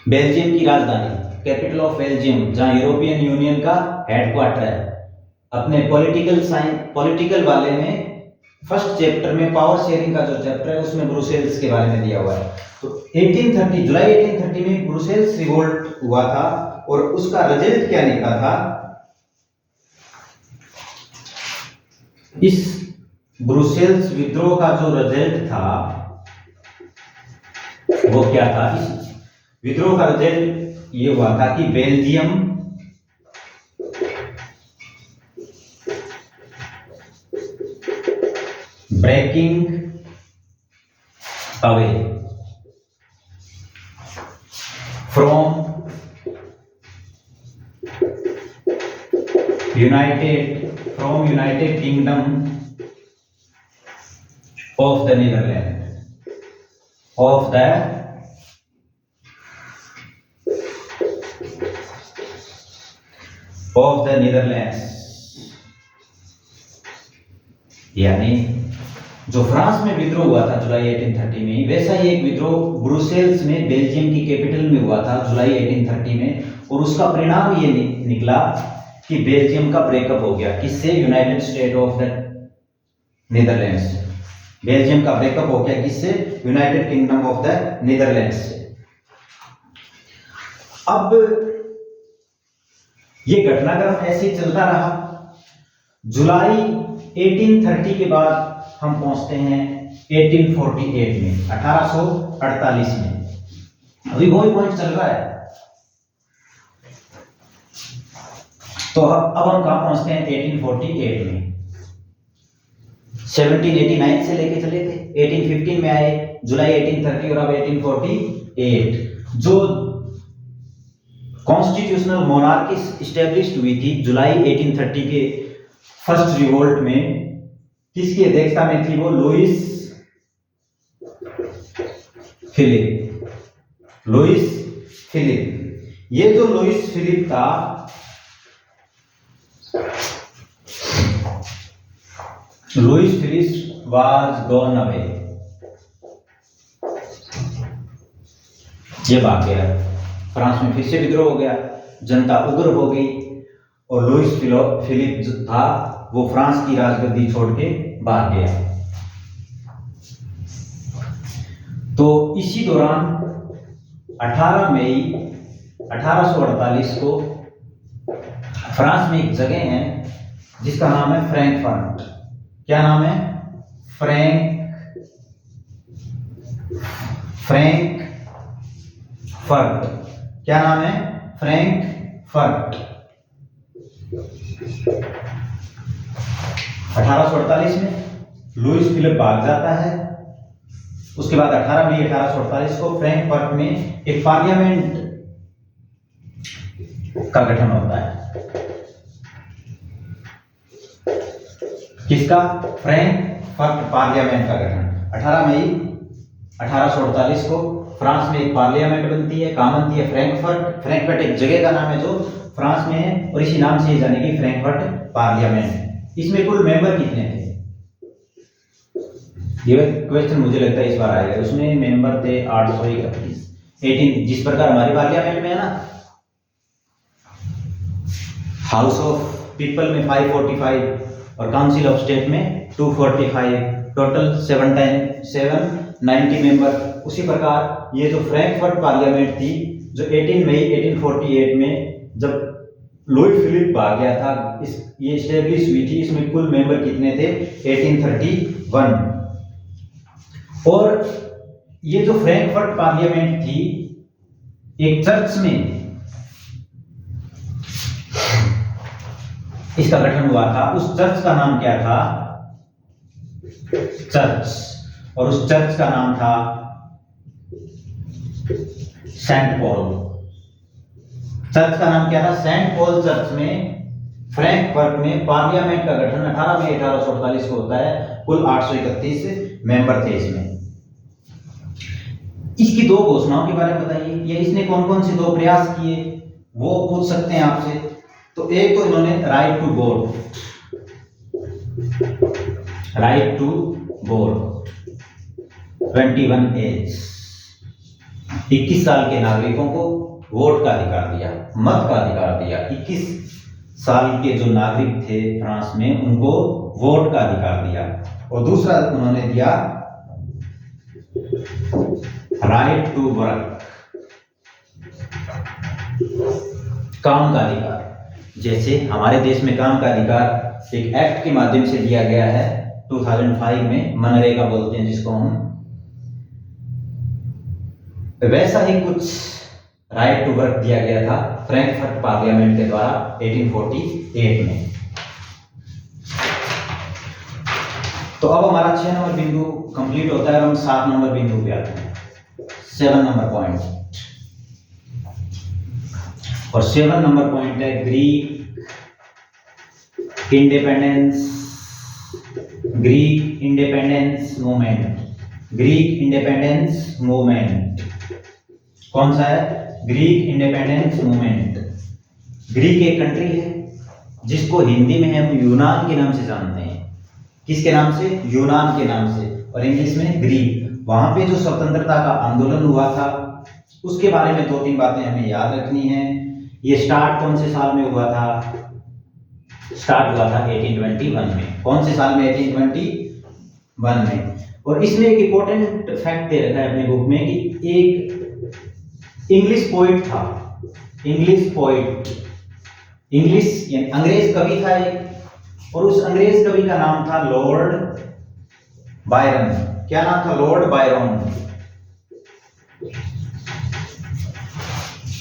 बेल्जियम की राजधानी, कैपिटल ऑफ बेल्जियम, जहां यूरोपियन यूनियन का हेडक्वार्टर है। अपने पॉलिटिकल वाले में फर्स्ट चैप्टर में पावर शेयरिंग का जो चैप्टर है, उसमें ब्रुसेल्स के बारे में दिया हुआ है। तो 1830 जुलाई 1830 में ब्रुसेल्स रिवोल्ट हुआ था, और उसका रिजल्ट क्या निकला था? इस ब्रुसेल्स विद्रोह का जो रिजल्ट था वो क्या था? इस विद्रोह का रिजल्ट ये हुआ था कि Belgium breaking away from United Kingdom of the Netherlands, यानी जो फ्रांस में विद्रोह हुआ था जुलाई 1830 में, वैसा ही एक विद्रोह ब्रुसेल्स में बेल्जियम की कैपिटल में हुआ था जुलाई 1830 में। और उसका परिणाम ये निकला कि बेल्जियम का ब्रेकअप हो गया। किससे? United state of the Netherlands. Belgium का ब्रेकअप हो गया किससे? United Kingdom of the Netherlands से। अब ये घटनाक्रम ऐसे ही चलता रहा। जुलाई 1830 के बाद हम पहुंचते हैं 1848 में, 1848 में। अभी वही पॉइंट चल रहा है। तो अब हम कहां पहुंचते हैं? 1848 में। 1789 से लेके चले थे, 1815 में आए, जुलाई 1830, और अब 1848। जो कॉन्स्टिट्यूशनल मोनार्की स्टैब्लिश्ड हुई थी जुलाई 1830 के फर्स्ट रिवोल्ट में, किसकी अध्यक्षता में थी वो? Louis Philippe. ये जो लुईस फिलिप था, Louis Philippe was gone away, ये भाग गया। फ्रांस में फिर से विद्रोह हो गया, जनता उग्र हो गई, और लुईस फिलिप जो था वो फ्रांस की राजगद्दी छोड़ के भाग गया। तो इसी दौरान 18 मई 1848 को फ्रांस में एक जगह है जिसका नाम है फ्रैंकफर्ट। क्या नाम है? फ्रैंकफर्ट। क्या नाम है? फ्रैंकफर्ट। 1848 में लुईस फिलिप भाग जाता है। उसके बाद 18 मई 1848 को फ्रैंकफर्ट में एक पार्लियामेंट का गठन होता है। किसका? फ्रैंकफर्ट पार्लियामेंट का गठन 18 मई 1848 को फ्रांस में एक पार्लियामेंट बनती है, कहाँ बनती है? फ्रैंकफर्ट। फ्रैंकफर्ट एक जगह का नाम है जो फ्रांस में है और इसी नाम से जानेगी फ्रैंकफर्ट पार्लियामेंट। इसमें कुल मेंबर कितने थे? ये क्वेश्चन मुझे लगता है इस बार आएगा। उसमें मेंबर थे 831, 18, जिस प्रकार हमारी पार्लियामेंट में है ना, हाउस ऑफ पीपल में 545 और काउंसिल ऑफ स्टेट में 245, टोटल 790 मेंबर। उसी प्रकार ये जो फ्रैंकफर्ट पार्लियामेंट थी, जो 18 मई 1848 में जब लुई फिलिप भाग गया था, ये स्टेब्लिश हुई थी। इसमें कुल मेंबर कितने थे? 1831। और ये जो फ्रैंकफर्ट पार्लियामेंट थी, एक चर्च में इसका गठन हुआ था। उस चर्च का नाम क्या था? चर्च। और उस चर्च का नाम था सेंट पॉल। चर्च का नाम क्या था? सेंट पॉल चर्च में फ्रैंकफर्ट में पार्लियामेंट का गठन 18 मई 1848 को होता है। कुल 831 मेंबर थे इसमें। इसकी दो घोषणाओं के बारे में बताइए, या इसने कौन कौन से दो प्रयास किए, वो पूछ सकते हैं आपसे। तो एक तो इन्होंने right to vote, right to vote 21 age, 21 साल के नागरिकों को वोट का अधिकार दिया, मत का अधिकार दिया। 21 साल के जो नागरिक थे फ्रांस में, उनको वोट का अधिकार दिया। और दूसरा उन्होंने दिया राइट टू वर्क, काम का अधिकार। जैसे हमारे देश में काम का अधिकार एक एक्ट के माध्यम से दिया गया है 2005 में, मनरेगा बोलते हैं जिसको हम, वैसा ही कुछ राइट टू वर्क दिया गया था फ्रैंकफर्ट पार्लियामेंट के द्वारा 1848 में। तो अब हमारा 6 नंबर बिंदु कंप्लीट होता है और हम 7 नंबर बिंदु पे आते हैं, 7 नंबर पॉइंट। और 7 नंबर पॉइंट है Greek independence, Greek independence movement. Greek independence movement कौन सा है? Greek independence movement. ग्रीक एक कंट्री है जिसको हिंदी में हम यूनान के नाम से जानते हैं। किसके नाम से? यूनान के नाम से, और इंग्लिश में ग्रीक। वहां पे जो स्वतंत्रता का आंदोलन हुआ था, उसके बारे में 2-3 बातें हमें याद रखनी है। ये स्टार्ट कौन से साल में हुआ था? स्टार्ट हुआ था 1821 में। कौन से साल में? 1821 में। और इसमें एक इंपॉर्टेंट फैक्ट दे रखा है अपनी बुक में कि एक इंग्लिश पोइट था, इंग्लिश पोइट, इंग्लिश यानी अंग्रेज कवि था एक, और उस अंग्रेज कवि का नाम था लॉर्ड बायरन। क्या नाम था? Lord Byron.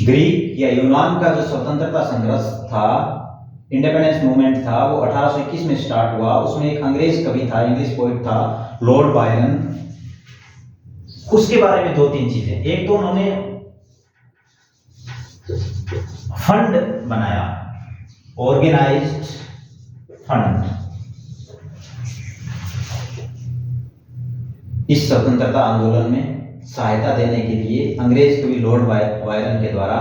ग्रीक या यूनान का जो स्वतंत्रता संघर्ष था, इंडिपेंडेंस मूवमेंट था, वो 1821 में स्टार्ट हुआ। उसमें एक अंग्रेज कवि था, इंग्लिश पोइट था लॉर्ड बायरन। उसके बारे में 2-3 चीजें। एक तो उन्होंने फंड बनाया, ऑर्गेनाइज्ड फंड, इस स्वतंत्रता आंदोलन में सहायता देने के लिए अंग्रेज कवि लॉर्ड बायरन के द्वारा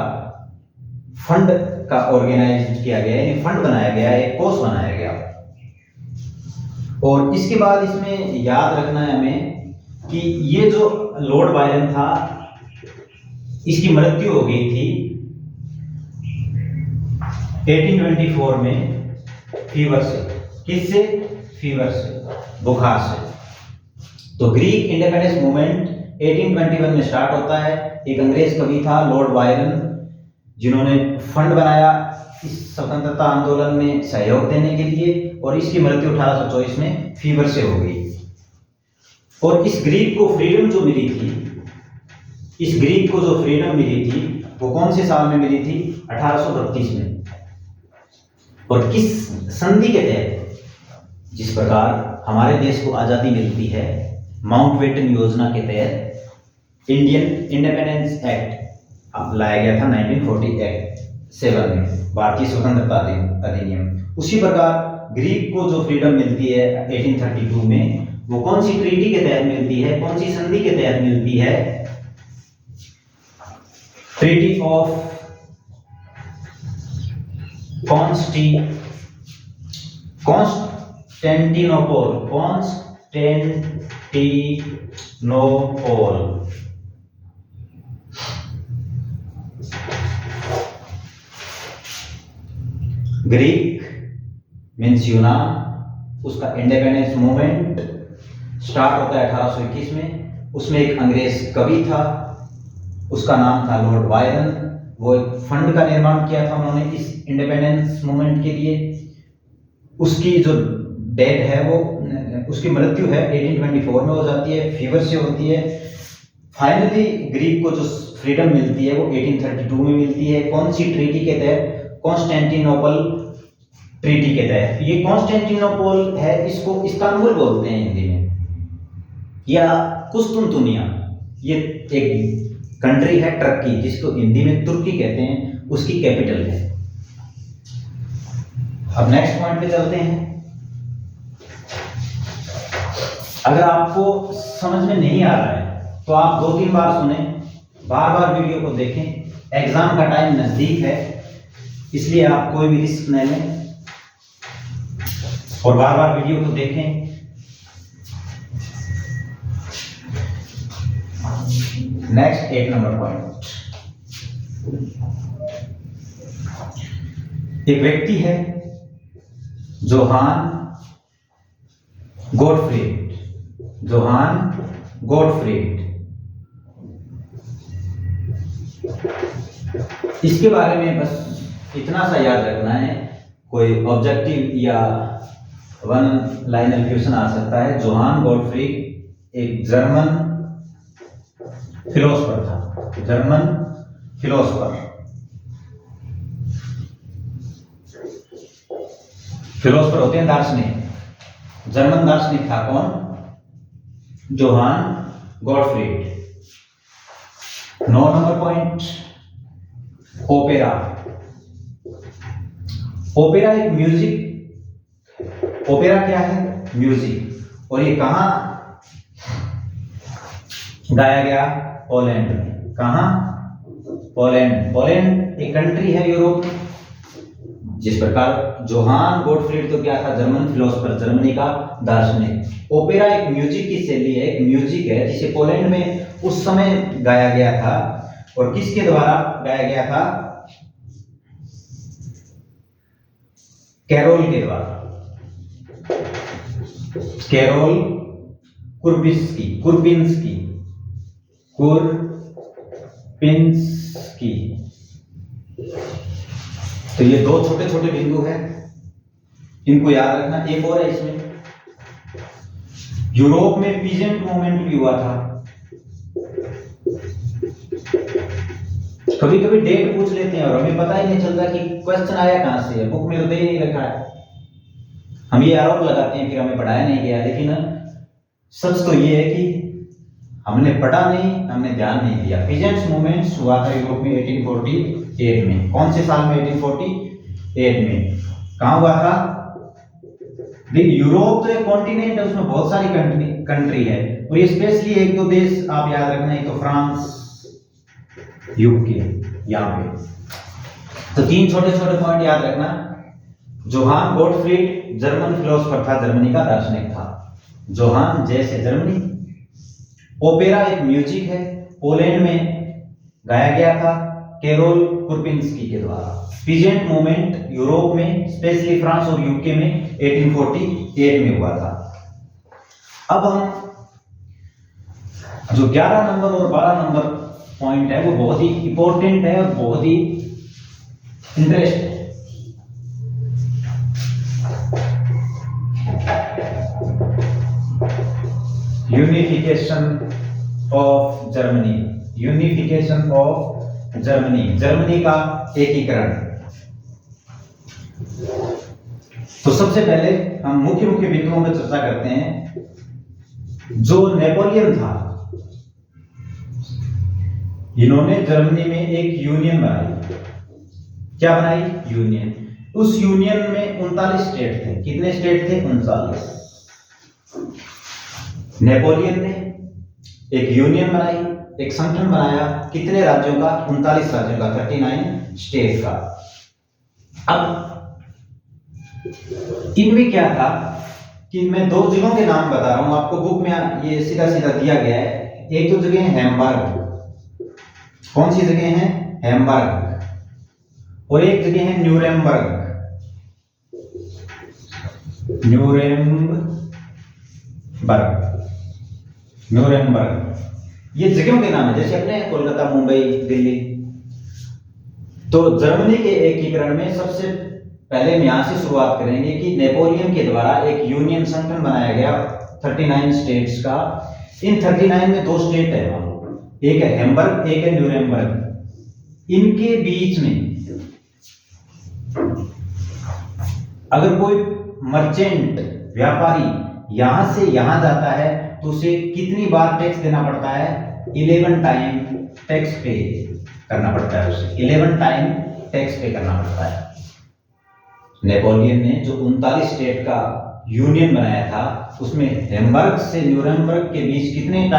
फंड का ऑर्गेनाइज किया गया, यानी फंड बनाया गया, एक कोष बनाया गया। और इसके बाद इसमें याद रखना है हमें कि ये जो लॉर्ड बायरन था, इसकी मृत्यु हो गई थी 1824 में फीवर से। किससे? फीवर से, बुखार से। तो ग्रीक इंडिपेंडेंस मूवमेंट 1821 में स्टार्ट होता है। एक अंग्रेज कवि था लॉर्ड बायरन, जिन्होंने फंड बनाया इस स्वतंत्रता आंदोलन में सहयोग देने के लिए, और इसकी मृत्यु 1824 में फीवर से हो गई। और इस ग्रीक को फ्रीडम जो मिली थी, इस ग्रीक को जो फ्रीडम मिली थी, वो कौन से साल में मिली थी? 1832 में। और किस संधि के तहत? जिस प्रकार हमारे देश को आजादी मिलती है, माउंटबेटन योजना के तहत इंडियन इंडिपेंडेंस एक्ट लाया गया था 1947 में, भारतीय स्वतंत्रता अधिनियम। उसी प्रकार ग्रीक को जो फ्रीडम मिलती है 1832 में, वो कौन सी ट्रीटी के तहत मिलती है, कौन सी संधि के तहत मिलती है? Treaty of Constantinople. Greek means यूनान, उसका इंडिपेंडेंस मूवमेंट स्टार्ट होता है 1821 में। उसमें एक अंग्रेज कवि था, उसका नाम था लॉर्ड बायरन। वो एक फंड का निर्माण किया था उन्होंने इस इंडिपेंडेंस मूवमेंट के लिए। उसकी जो डेथ है वो, उसकी मृत्यु है 1824 में हो जाती है, फीवर से होती है। फाइनली ग्रीक को जो फ्रीडम मिलती है वो 1832 में मिलती है। कौन सी ट्रीटी के तहत? कॉन्स्टेंटिनोपल ट्रीटी के तहत। ये कॉन्स्टेंटिनोपल है, इसको इस्तांबुल बोलते हैं हिंदी में, या कुस्तुनतुनिया। ये एक कंट्री है टर्की, जिसको हिंदी में तुर्की कहते हैं, उसकी कैपिटल है। अब नेक्स्ट पॉइंट पे चलते हैं। अगर आपको समझ में नहीं आ रहा है तो आप 2-3 बार सुने, बार बार वीडियो को देखें। एग्जाम का टाइम नजदीक है, इसलिए आप कोई भी रिस्क न लें और बार बार वीडियो को देखें। Next 1 number point. एक व्यक्ति है जोहान गॉटफ्रीड। इसके बारे में बस इतना सा याद रखना है, कोई ऑब्जेक्टिव या 1 लाइनर क्वेश्चन आ सकता है। जोहान गॉटफ्रीड एक जर्मन फिलोसफर था, फिलोसफर होते हैं दार्शनिक। जर्मन दार्शनिक था कौन? Johann Gottfried. 9 number point, opera. Opera एक म्यूजिक, ओपेरा क्या है? म्यूजिक। और ये कहां गाया गया? पोलैंड में। कहां? पोलैंड एक कंट्री है यूरोप में। जिस प्रकार जोहान गॉटफ्रीड तो क्या था? जर्मन फिलोसफर, जर्मनी का दार्शनिक। ओपेरा एक म्यूजिक की शैली है, एक म्यूजिक है जिसे पोलैंड में उस समय गाया गया था। और किसके द्वारा गाया गया था? कैरोल के द्वारा। कैरोल कुरपिंस्की। तो ये 2 छोटे छोटे बिंदु हैं, इनको याद रखना। एक और है इसमें, यूरोप में पीजेंट मूवमेंट भी हुआ था। कभी कभी डेट पूछ लेते हैं और हमें पता ही नहीं चलता कि क्वेश्चन आया कहां से है, बुक में तो दे नहीं रखा है। हम ये आरोप लगाते हैं फिर हमें पढ़ाया नहीं गया, लेकिन सच तो ये है कि हमने पढ़ा नहीं, हमने ध्यान नहीं दिया। पीजेंट्स मूवमेंट्स हुआ था यूरोप में 1848 में। कौन से साल में? 1848 में। कहां हुआ था? यूरोप तो एक कॉन्टिनेंट है, उसमें बहुत सारी कंट्री है, और ये स्पेशली 1-2 देश आप याद रखना, एक तो फ्रांस, यूके, यहाँ पे। तो 3 छोटे छोटे पॉइंट याद रखना। जोहान गॉटफ्रीड जर्मन फिलोसफर था, जर्मनी का दार्शनिक था। जोहान जैसे जर्मनी। ओपेरा एक म्यूजिक है, पोलैंड में गाया गया था कैरोल कुरपिंस्की के द्वारा। पीजेंट मूवमेंट यूरोप में, स्पेशली फ्रांस और यूके में 1848 में हुआ था। अब हम जो 11 नंबर और 12 नंबर पॉइंट है वो बहुत ही इंपॉर्टेंट है और बहुत ही इंटरेस्ट है। यूनिफिकेशन ऑफ जर्मनी, जर्मनी का एकीकरण। तो सबसे पहले हम मुख्य बिंदुओं पर चर्चा करते हैं। जो नेपोलियन था, इन्होंने जर्मनी में एक यूनियन बनाई। क्या बनाई? यूनियन। उस यूनियन में 39 स्टेट थे। कितने स्टेट थे? 39। नेपोलियन ने एक यूनियन बनाई, एक संगठन बनाया, कितने राज्यों का? 39 राज्यों का, 39 स्टेट का। अब इनमें क्या था कि मैं दो जगहों के नाम बता रहा हूं आपको, बुक में ये सीधा सीधा दिया गया है। एक तो जगह है हैम्बर्ग। कौन सी जगह है? हैम्बर्ग। और एक जगह है न्यूरेमबर्ग। न्यूरेमबर्ग ये जगहों के नाम है, जैसे अपने कोलकाता, मुंबई, दिल्ली। तो जर्मनी के एकीकरण में सबसे पहले हम यहां से शुरुआत करेंगे कि नेपोलियन के द्वारा एक यूनियन संगठन बनाया गया 39 स्टेट्स का। इन 39 में दो स्टेट है, एक है हैम्बर्ग, एक है न्यूरेमबर्ग। इनके बीच में अगर कोई मर्चेंट, व्यापारी यहां से यहां जाता है तो उसे कितनी बार टैक्स देना पड़ता है? 11 टाइम टैक्स पे करना पड़ता है उसे। 11 टाइम टैक्स पे करना पड़ता है। नेपोलियन ने जो 39 स्टेट का यूनियन बनाया था, उसमें हैम्बर्ग से न्यूरेमबर्ग के बीच कितने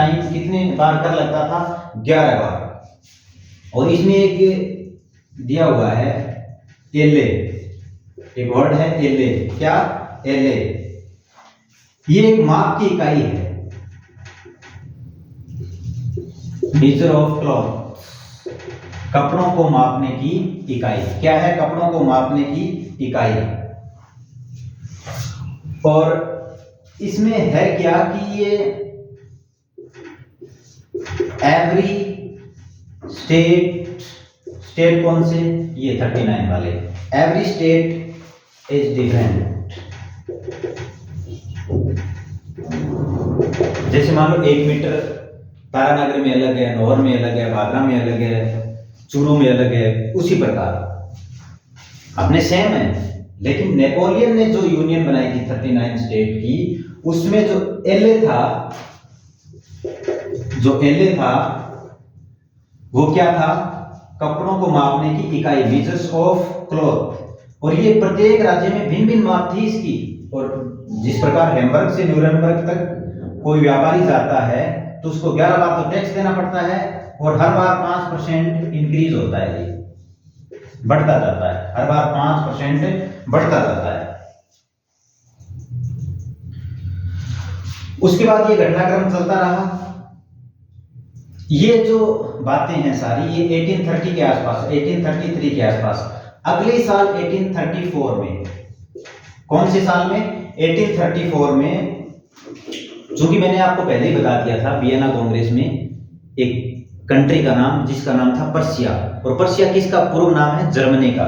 बार कर लगता था? 11 बार। और इसमें एक दिया हुआ है एले, एक वर्ड है एले। क्या? एले। ये एक माप की इकाई है, मेजर ऑफ क्लॉथ, कपड़ों को मापने की इकाई। क्या है? कपड़ों को मापने की इकाई। और इसमें है क्या कि ये एवरी स्टेट कौन से? ये 39 वाले। Every state is different. जैसे मान लो 1 मीटर तारानगर में अलग है, नौहर में अलग है, भादरा में अलग है, चूरू में अलग है, उसी प्रकार अपने सेम है। लेकिन नेपोलियन ने जो यूनियन बनाई थी 39 स्टेट की, उसमें जो एलए था वो क्या था? कपड़ों को मापने की इकाई, मेजर्स ऑफ क्लॉथ। और ये प्रत्येक राज्य में भिन्न भिन्न माप थी इसकी। और जिस प्रकार हैम्बर्ग से न्यूरेमबर्ग तक कोई व्यापारी जाता है तो उसको 11 बार तो टैक्स देना पड़ता है, और हर बार 5% इंक्रीज होता है, ये बढ़ता जाता है, हर बार 5% बढ़ता जाता है। उसके बाद ये घटनाक्रम चलता रहा। ये जो बातें हैं सारी, ये 1830 के आसपास, 1833 के आसपास। अगले साल 1834 में, कौन से साल में? 1834 में, चूंकि मैंने आपको पहले ही बता दिया था, वियना कांग्रेस में एक कंट्री का नाम, जिसका नाम था पर्शिया। और पर्शिया किसका पूर्व नाम है? जर्मनी का।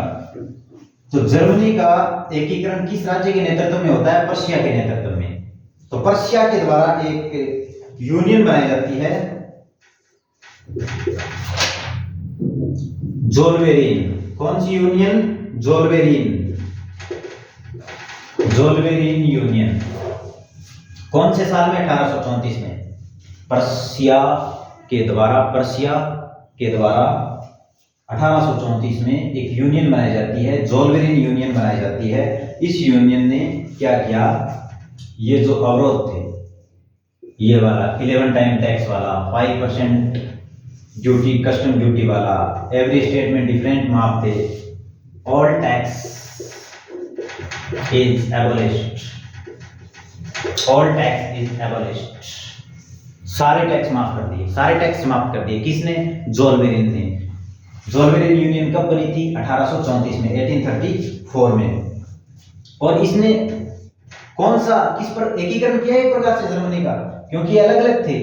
तो जर्मनी का एकीकरण किस राज्य के नेतृत्व में होता है? पर्शिया के नेतृत्व में। तो पर्शिया के द्वारा एक यूनियन बनाई जाती है, जोल्वेरिन। कौन सी यूनियन? जोल्वेरिन यूनियन। कौन से साल में? 1834 में। पर्शिया के द्वारा 1834 में एक यूनियन बनाई जाती है, जोल्वेरिन यूनियन बनाई जाती है। इस यूनियन ने क्या किया? ये जो अवरोध थे, ये वाला 11 टाइम टैक्स वाला, 5% ड्यूटी, कस्टम ड्यूटी वाला, एवरी स्टेट में डिफरेंट माप थे, all tax is एबोलिश्ड। All tax is एबोलिश्ड। सारे टैक्स माफ कर दिए, सारे टैक्स समाप्त कर दिए। किसने? जोल्वेरिन ने। जोल्वेरिन यूनियन कब बनी थी? 1834 में, 1834 में। और इसने किस पर एकीकरण किया एक प्रकार से जर्मनी का, क्योंकि अलग अलग थे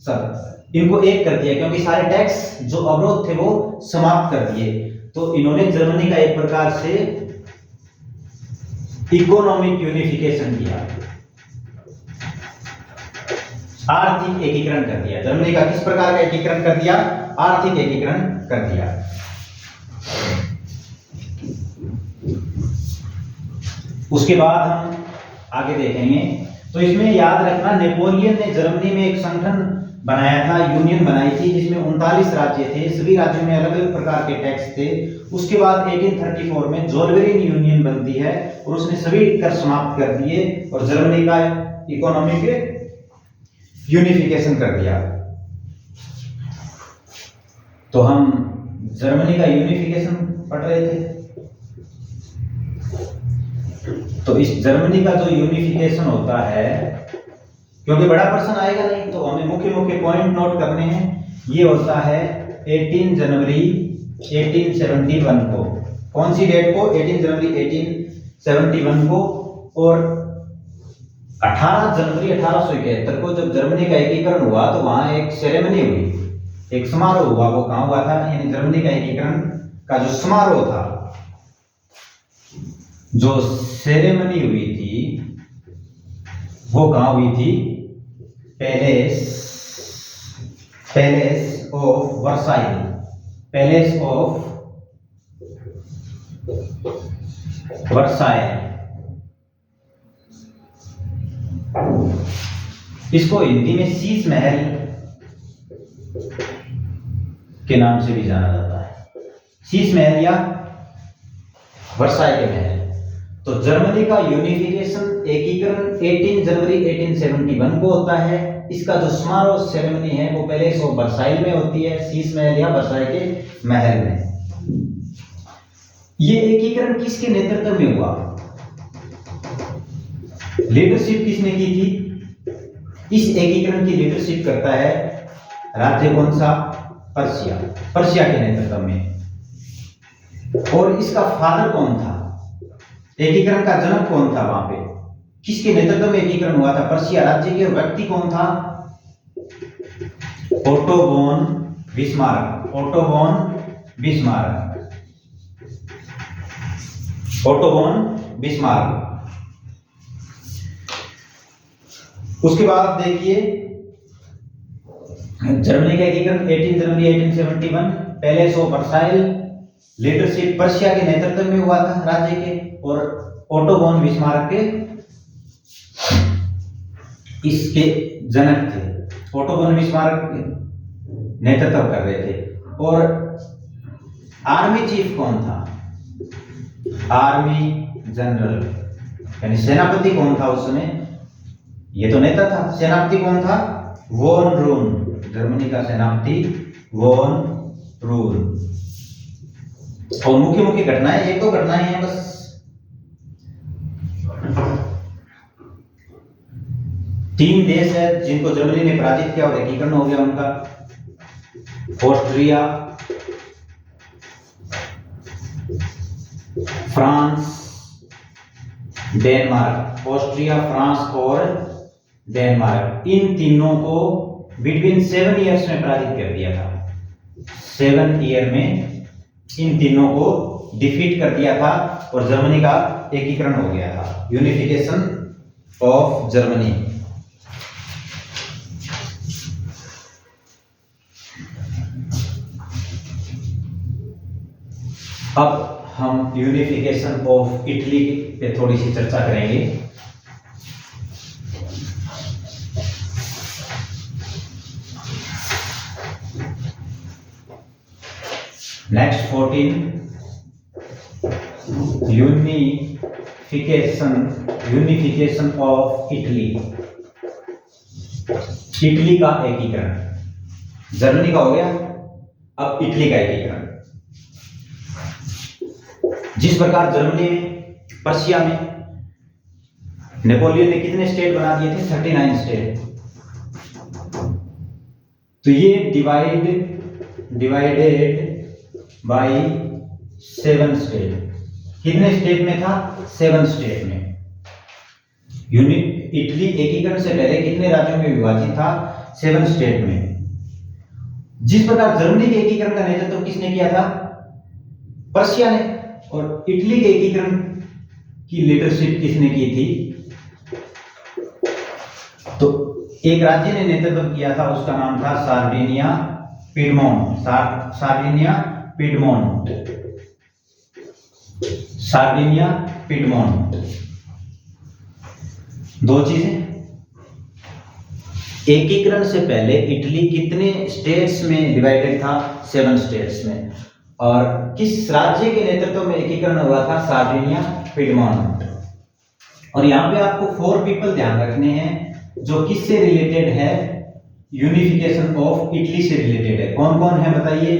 सब, इनको एक कर दिया, क्योंकि सारे टैक्स जो अवरोध थे वो समाप्त कर दिए। तो इन्होंने जर्मनी का एक प्रकार से इकोनॉमिक यूनिफिकेशन किया, आर्थिक एकीकरण कर दिया। जर्मनी का किस प्रकार का एकीकरण कर दिया? आर्थिक एकीकरण कर दिया। उसके बाद हम आगे देखेंगे। तो इसमें याद रखना, नेपोलियन ने जर्मनी में एक संगठन बनाया था, यूनियन बनाई थी, जिसमें 39 राज्य थे। सभी राज्यों में अलग अलग प्रकार के टैक्स थे, उसके बाद 1834 में ज़ोलवेरिन यूनियन बनती है और उसने सभी कर समाप्त कर दिए और जर्मनी का इकोनॉमिक यूनिफिकेशन कर दिया। तो हम जर्मनी का यूनिफिकेशन पढ़ रहे थे। तो इस जर्मनी का जो यूनिफिकेशन होता है, क्योंकि बड़ा प्रश्न आएगा नहीं तो हमें मुख्य मुख्य पॉइंट नोट करने हैं। ये होता है 18 जनवरी 1871 को। कौन सी डेट को? 18 जनवरी 1871 को। और 18 जनवरी 1871 को जब जर्मनी का एकीकरण हुआ तो वहां एक सेरेमनी हुई, एक समारोह हुआ। वो कहां हुआ था? यानी जर्मनी का एकीकरण का जो समारोह था, जो सेरेमनी हुई थी, वो कहां हुई थी? Palace of Versailles. Palace of Versailles, इसको हिंदी में शीश महल के नाम से भी जाना जाता है। शीश महल या वर्साई के महल। तो जर्मनी का यूनिफिकेशन, एकीकरण 18 जनवरी 1871 को होता है। इसका जो समारोह सेरेमनी है वो पैलेस ऑफ वर्साइल में होती है, शीश महल या वर्साई के महल में। ये एकीकरण किसके नेतृत्व में हुआ? लीडरशिप किसने की थी? इस एकीकरण की लीडरशिप करता है राज्य कौन सा? पर्शिया। पर्शिया के नेतृत्व में। और इसका फादर कौन था? एकीकरण का जनक कौन था? वहां पे किसके नेतृत्व में एकीकरण हुआ था? पर्शिया राज्य के। व्यक्ति कौन था? Otto von Bismarck. Otto von Bismarck. Otto von Bismarck. उसके बाद देखिए जर्मनी का एकीकरण 18 जनवरी 1871, palace of Versailles, leadership Prussia के नेतृत्व में हुआ था राज्य के, और ओटो वॉन बिस्मार्क के इसके जनक थे। ओटो वॉन बिस्मार्क नेतृत्व कर रहे थे। और आर्मी चीफ कौन था? आर्मी जनरल, यानी सेनापति कौन था उस समय? ये तो नेता था। सेनापति कौन था? वॉन रून। जर्मनी का सेनापति वॉन रून। और मुख्य मुख्य घटनाएं, एक दो घटनाएं हैं बस। तीन देश है जिनको जर्मनी ने पराजित किया और एकीकरण हो गया उनका। Austria, France, Denmark. Austria, France और डेनमार्क, इन तीनों को बिटवीन 7 इयर्स में पराजित कर दिया था। 7 ईयर में इन तीनों को डिफीट कर दिया था और जर्मनी का एकीकरण हो गया था। Unification of Germany. अब हम यूनिफिकेशन ऑफ इटली पे थोड़ी सी चर्चा करेंगे। Next 14 unification of Italy. Italy का एकीकरण। जर्मनी का हो गया, अब इटली का एकीकरण। जिस प्रकार जर्मनी में, पर्शिया में नेपोलियन ने कितने स्टेट बना दिए थे? 39 स्टेट। तो ये डिवाइडेड बाय 7 स्टेट। कितने स्टेट में था? 7 स्टेट में। इटली एकीकरण से पहले कितने राज्यों में विभाजित था? 7 स्टेट में। जिस प्रकार जर्मनी के एकीकरण का नेतृत्व किसने किया था? पर्शिया ने। और इटली के एकीकरण की लीडरशिप किसने की थी? तो एक राज्य ने नेतृत्व किया था, उसका नाम था Sardinia Piedmont. Sardinia Piedmont. Sardinia Piedmont. दो चीजें, एकीकरण से पहले इटली कितने स्टेट्स में डिवाइडेड था? 7 स्टेट्स में। और किस राज्य के नेतृत्व में एकीकरण हुआ था? Sardinia, Piedmont. और यहाँ पे आपको 4 पीपल ध्यान रखने हैं जो किससे रिलेटेड है? यूनिफिकेशन ऑफ इटली से रिलेटेड है। कौन कौन है बताइए?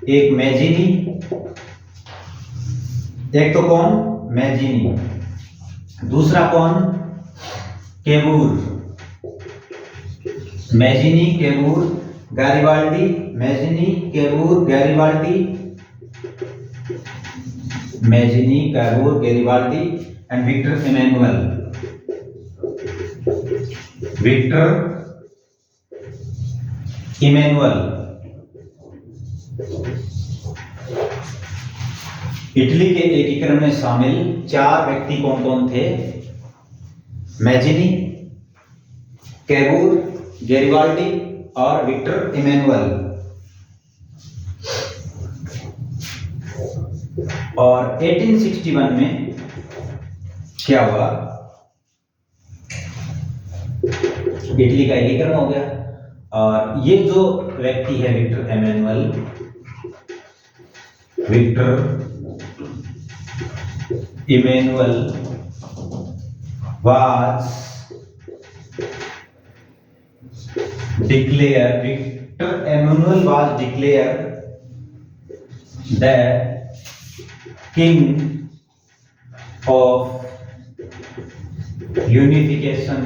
एक मैजिनी, एक तो कौन? मैजिनी। दूसरा कौन? Cavour. Mazzini, Cavour, Garibaldi. Mazzini, Cavour, Garibaldi. Mazzini, Cavour, Garibaldi and Victor Emmanuel. Victor Emmanuel. Italy के एकीकरण में शामिल 4 व्यक्ति कौन कौन थे? मैजिनी, केवूर, गैरिबाल्डी और विक्टर इमैनुअल। और 1861 में क्या हुआ? इटली का एकीकरण हो गया। और ये जो व्यक्ति है Victor Emmanuel, Victor Emmanuel was declared, Victor Emmanuel was declared the king of unification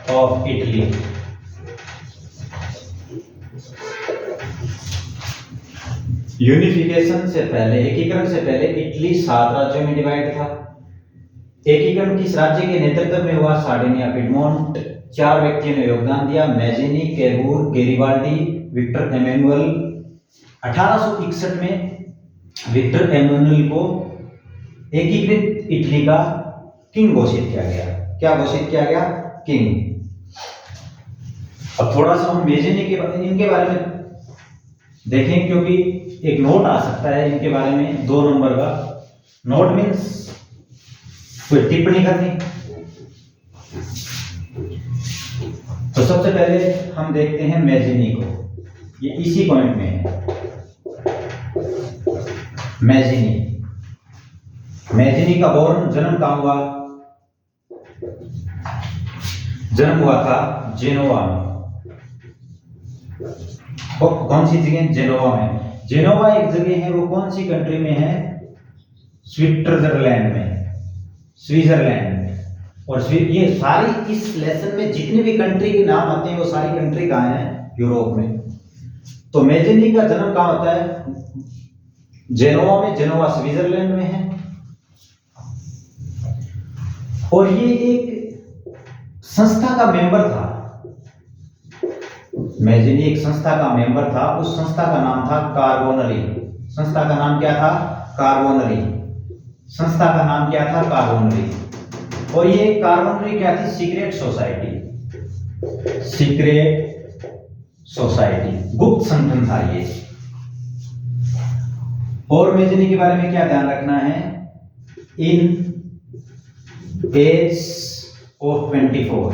of Italy. Unification से पहले, एकीकरण से पहले इटली 7 राज्यों में डिवाइड था। एकीकरण किस राज्य के नेतृत्व में हुआ? Sardinia, Piedmont. 4 व्यक्तियों ने योगदान दिया, Mazzini, Cavour, Garibaldi, Victor Emmanuel. 1861 में विक्टर इमैनुअल को एकीकृत इटली का किंग घोषित किया गया। क्या घोषित किया गया? किंग। अब थोड़ा सा हम मैजिनी के इनके बारे में देखें, क्योंकि एक नोट आ सकता है इनके बारे में 2 नंबर का। नोट मीन्स कोई टिप्पणी करनी। तो सबसे पहले हम देखते हैं मैजिनी को, ये इसी पॉइंट में है। मैजिनी, मैजिनी का जन्म कहाँ हुआ? जन्म हुआ था जेनोवा में। कौन सी जगह? जेनोवा में। जेनोवा एक जगह है, वो कौन सी कंट्री में है? स्विट्जरलैंड में, स्विट्जरलैंड। और ये सारी, इस लेसन में जितनी भी कंट्री के नाम आते हैं वो सारी कंट्री कहाँ हैं? यूरोप में। तो मैजिनी का जन्म कहाँ होता है? जेनोवा में। जेनोवा स्विट्जरलैंड में है। और ये एक संस्था का मेंबर था। मैजिनी एक संस्था का मेंबर था। उस संस्था का नाम था कार्बोनरी। संस्था का नाम क्या था? कार्बोनरी। संस्था का नाम क्या था? कार्बोनरी। और ये कार्बोनरी क्या थी? Secret society. सीक्रेट सोसाइटी, गुप्त संगठन था ये। और मैजिनी के बारे में क्या ध्यान रखना है? इन एज ऑफ 24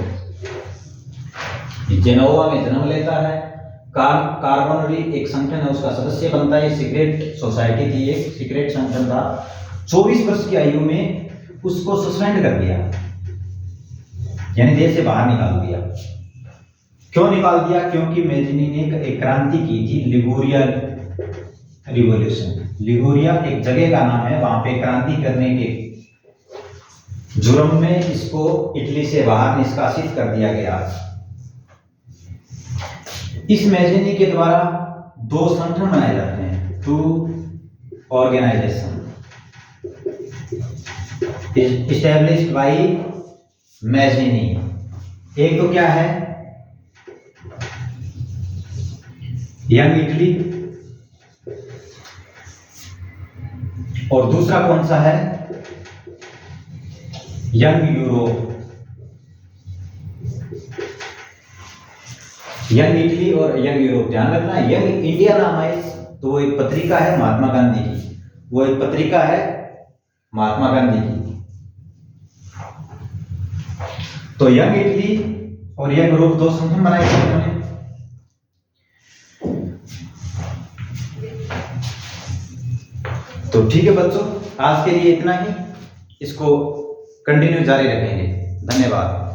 जेनोवा में जन्म लेता है। कार्बोनरी एक संगठन है, उसका सदस्य बनता है। सीक्रेट सोसाइटी थी, एक सीक्रेट संगठन था। 24 वर्ष की आयु में उसको सस्पेंड कर दिया, यानी देश से बाहर निकाल दिया। क्यों निकाल दिया? क्योंकि मैजिनी ने एक क्रांति की थी, लिगुरिया रिवॉल्यूशन। लिगुरिया एक जगह का नाम है, वहां पे क्रांति करने के जुर्म में इसको इटली से बाहर निष्कासित कर दिया गया। इस मैजिनी के द्वारा 2 संगठन बनाए जाते हैं, 2 ऑर्गेनाइजेशन एस्टैब्लिश्ड बाय मैजिनी। एक तो क्या है? यंग इटली, और दूसरा कौन सा है? Young Europe. यंग इटली और यंग यूरोप ध्यान रखना। यंग इंडिया नाम है तो वो एक पत्रिका है महात्मा गांधी की, वो एक पत्रिका है महात्मा गांधी की। तो यंग इटली और यंग यूरोप 2 संगठन बनाए गए उन्होंने। तो ठीक है बच्चों, आज के लिए इतना ही। इसको कंटिन्यू जारी रखेंगे। धन्यवाद।